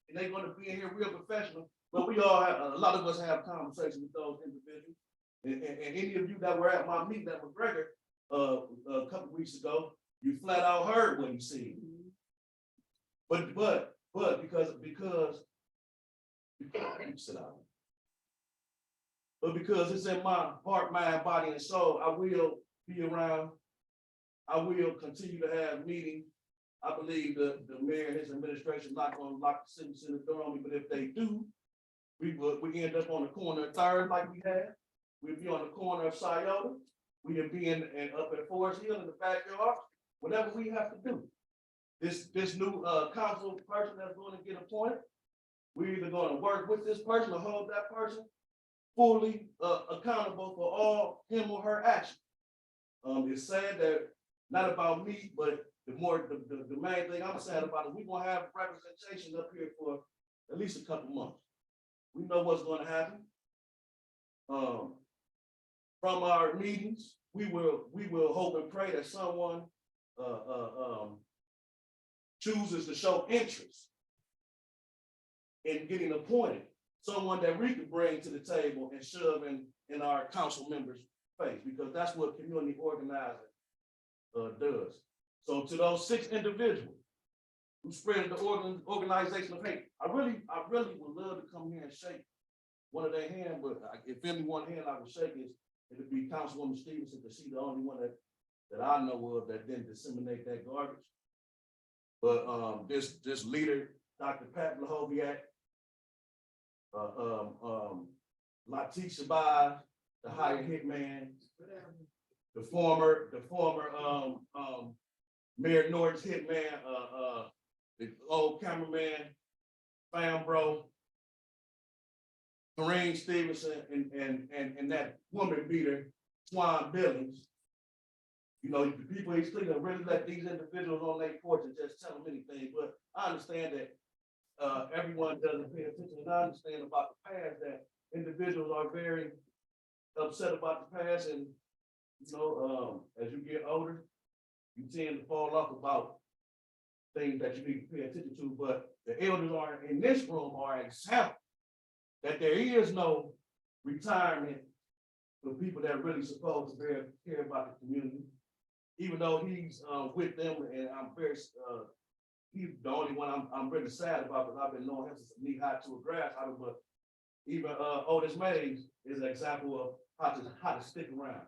and they're gonna be in here real professional, but we all have, a lot of us have conversations with those individuals. And any of you that were at my meeting at McGregor a couple weeks ago, you flat out heard what he said. But because sit down. But because it's in my heart, mind, body, and soul, I will be around. I will continue to have meetings. I believe the mayor and his administration not going to lock the city door on me, but if they do, we end up on the corner of 3rd like we had. We'd be on the corner of Scioto. We'd be up at Forest Hill in the backyard. Whatever we have to do. This new council person that's going to get appointed, we're either going to work with this person or hold that person fully accountable for all him or her actions. It's sad that not about me, but the main thing I'm sad about is we're gonna have representation up here for at least a couple months. We know what's going to happen. From our meetings, we will hope and pray that someone chooses to show interest in getting appointed, someone that we could bring to the table and shove in our council members' face, because that's what community organizing does. So to those 6 individuals who spread the organization of hate, I really would love to come here and shake one of their hands, but if any one hand I would shake it'd be Councilwoman Stevenson, because she's the only one that I know of that didn't disseminate that garbage. But this leader, Dr. Pat Lahoviak, Latif Shabazz, the hired hitman, the former Mayor Norton's hitman, the old cameraman, Fam Bro, Kareem Stevenson, and that woman beater, Swan Billings. You know, the people in East Cleveland really let these individuals on their porch and just tell them anything, but I understand that everyone doesn't pay attention, and I understand about the past that individuals are very upset about the past, and you know, as you get older, you tend to fall off about things that you need to pay attention to, but the elders are in this room are an example that there is no retirement for people that are really supposed to care about the community. Even though he's with them, and I'm very he's the only one I'm really sad about, because I've been knowing him since knee high to a grasshopper. But even Otis Mays is an example of how to stick around.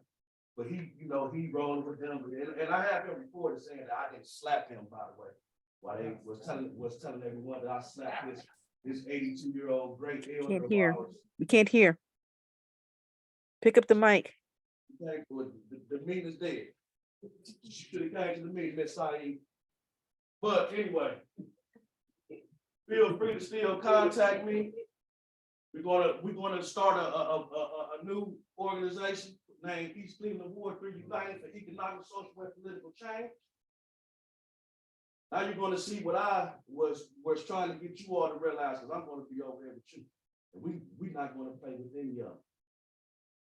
But he, you know, he rolling with them, and I have him reported saying that I didn't slap him, by the way. While they was telling everyone that I slapped this 82-year-old great elder. Can't hear. We can't hear. Pick up the mic. The meeting is dead. Should have came to the meeting, Miss Saeed. But anyway, feel free to still contact me. We're gonna start a new organization named East Cleveland Ward 3 United for Economic, Social, and Political Change. Now you're gonna see what I was trying to get you all to realize, because I'm gonna be over here with you. And we not gonna play with any of them.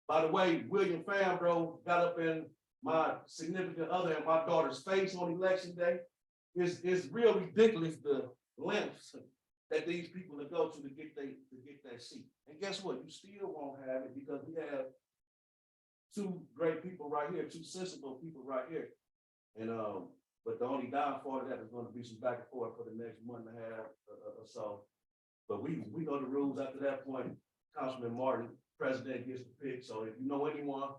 By the way, William Fambro got up in my significant other and my daughter's face on election day. It's real ridiculous the lengths that these people will go to get that seat. And guess what? You still won't have it, because we have two great people right here, two sensible people right here. And but the only downfall of that is going to be some back and forth for the next month and a half or so. But we know the rules. After that point, Councilman Martin, president, gets to pick. So if you know anyone,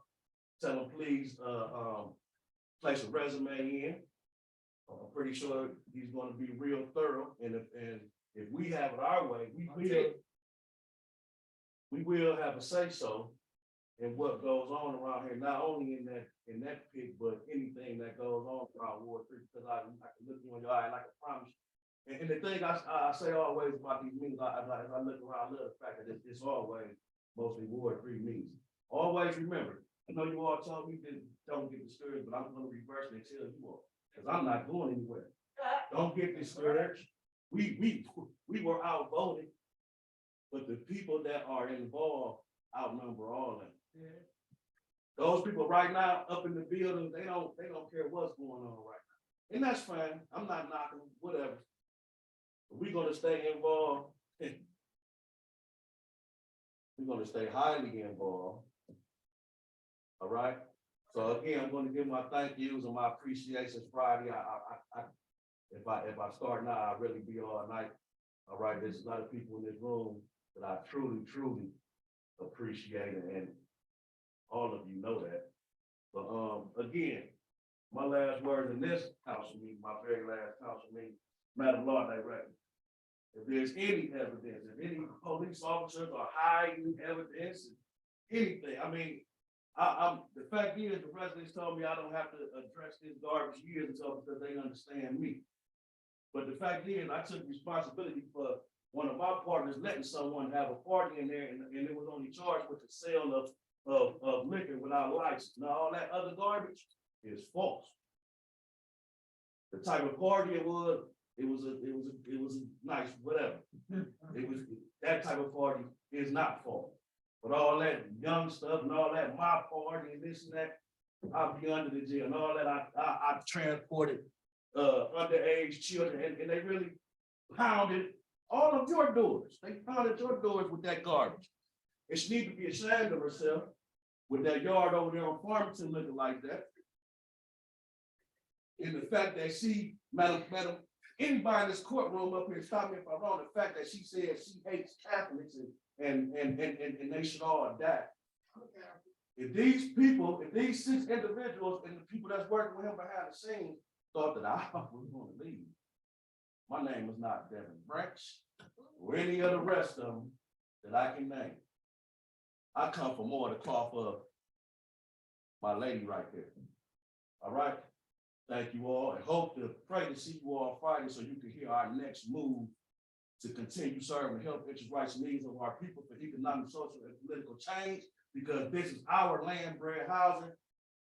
tell them please place a resume in. I'm pretty sure he's going to be real thorough, and if we have it our way, we will have a say so in what goes on around here, not only in that pick, but anything that goes on around Ward 3. Because I can look you in your eye, and I can promise you. And the thing I say always about these meetings, as I look around, I love the fact that it's always mostly Ward 3 meetings. Always remember, I know you all told me that don't get discouraged, but I'm going to reverse it and tell you all, because I'm not going anywhere. Don't get discouraged. We were outvoted, but the people that are involved outnumber all of them. Those people right now up in the building, they don't care what's going on right now. And that's fine. I'm not knocking them, whatever. But we're gonna stay involved. We're gonna stay highly involved. All right. So again, I'm gonna give my thank yous and my appreciations Friday. If I start now, I'll really be all night. All right, there's a lot of people in this room that I truly appreciate, and all of you know that. But again, my last words in this council meeting, my very last council meeting, Madam Law Director, if there's any evidence, if any police officers are hiding evidence, anything, I mean, the fact is, the residents told me I don't have to address this garbage years ago because they understand me. But the fact is, I took responsibility for one of my partners letting someone have a party in there, and it was only charged with the sale of liquor without a license. Now, all that other garbage is false. The type of party it was a nice whatever. That type of party is not false. But all that young stuff and all that my party and this and that, I'll be under the jail and all that. I transported underage children, and they really pounded all of your doors. They pounded your doors with that garbage. And she needs to be ashamed of herself with that yard over there on Farmington looking like that. And the fact that she, Madam, anybody in this courtroom up here, stop me if I'm wrong, the fact that she said she hates Catholics and they should all die. If these people, if these 6 individuals and the people that's working with him behind the scenes thought that I was going to leave, my name is not Devin Branch or any of the rest of them that I can name. I come from more the cloth of my lady right there. All right. Thank you all, and hope to pray to see you all Friday so you can hear our next move to continue serving the health, interest, rights, and needs of our people for economic, social, and political change. because this is our land, bread, housing,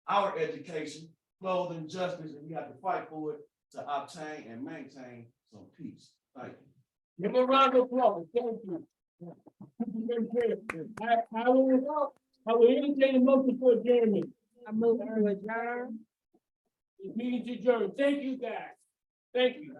our education, clothing, justice, and we have to fight for it to obtain and maintain some peace. Thank you. Give a round of applause. Thank you. I will entertain a motion for adjournment. I move to adjourn. The meeting's adjourned. Thank you, guys. Thank you.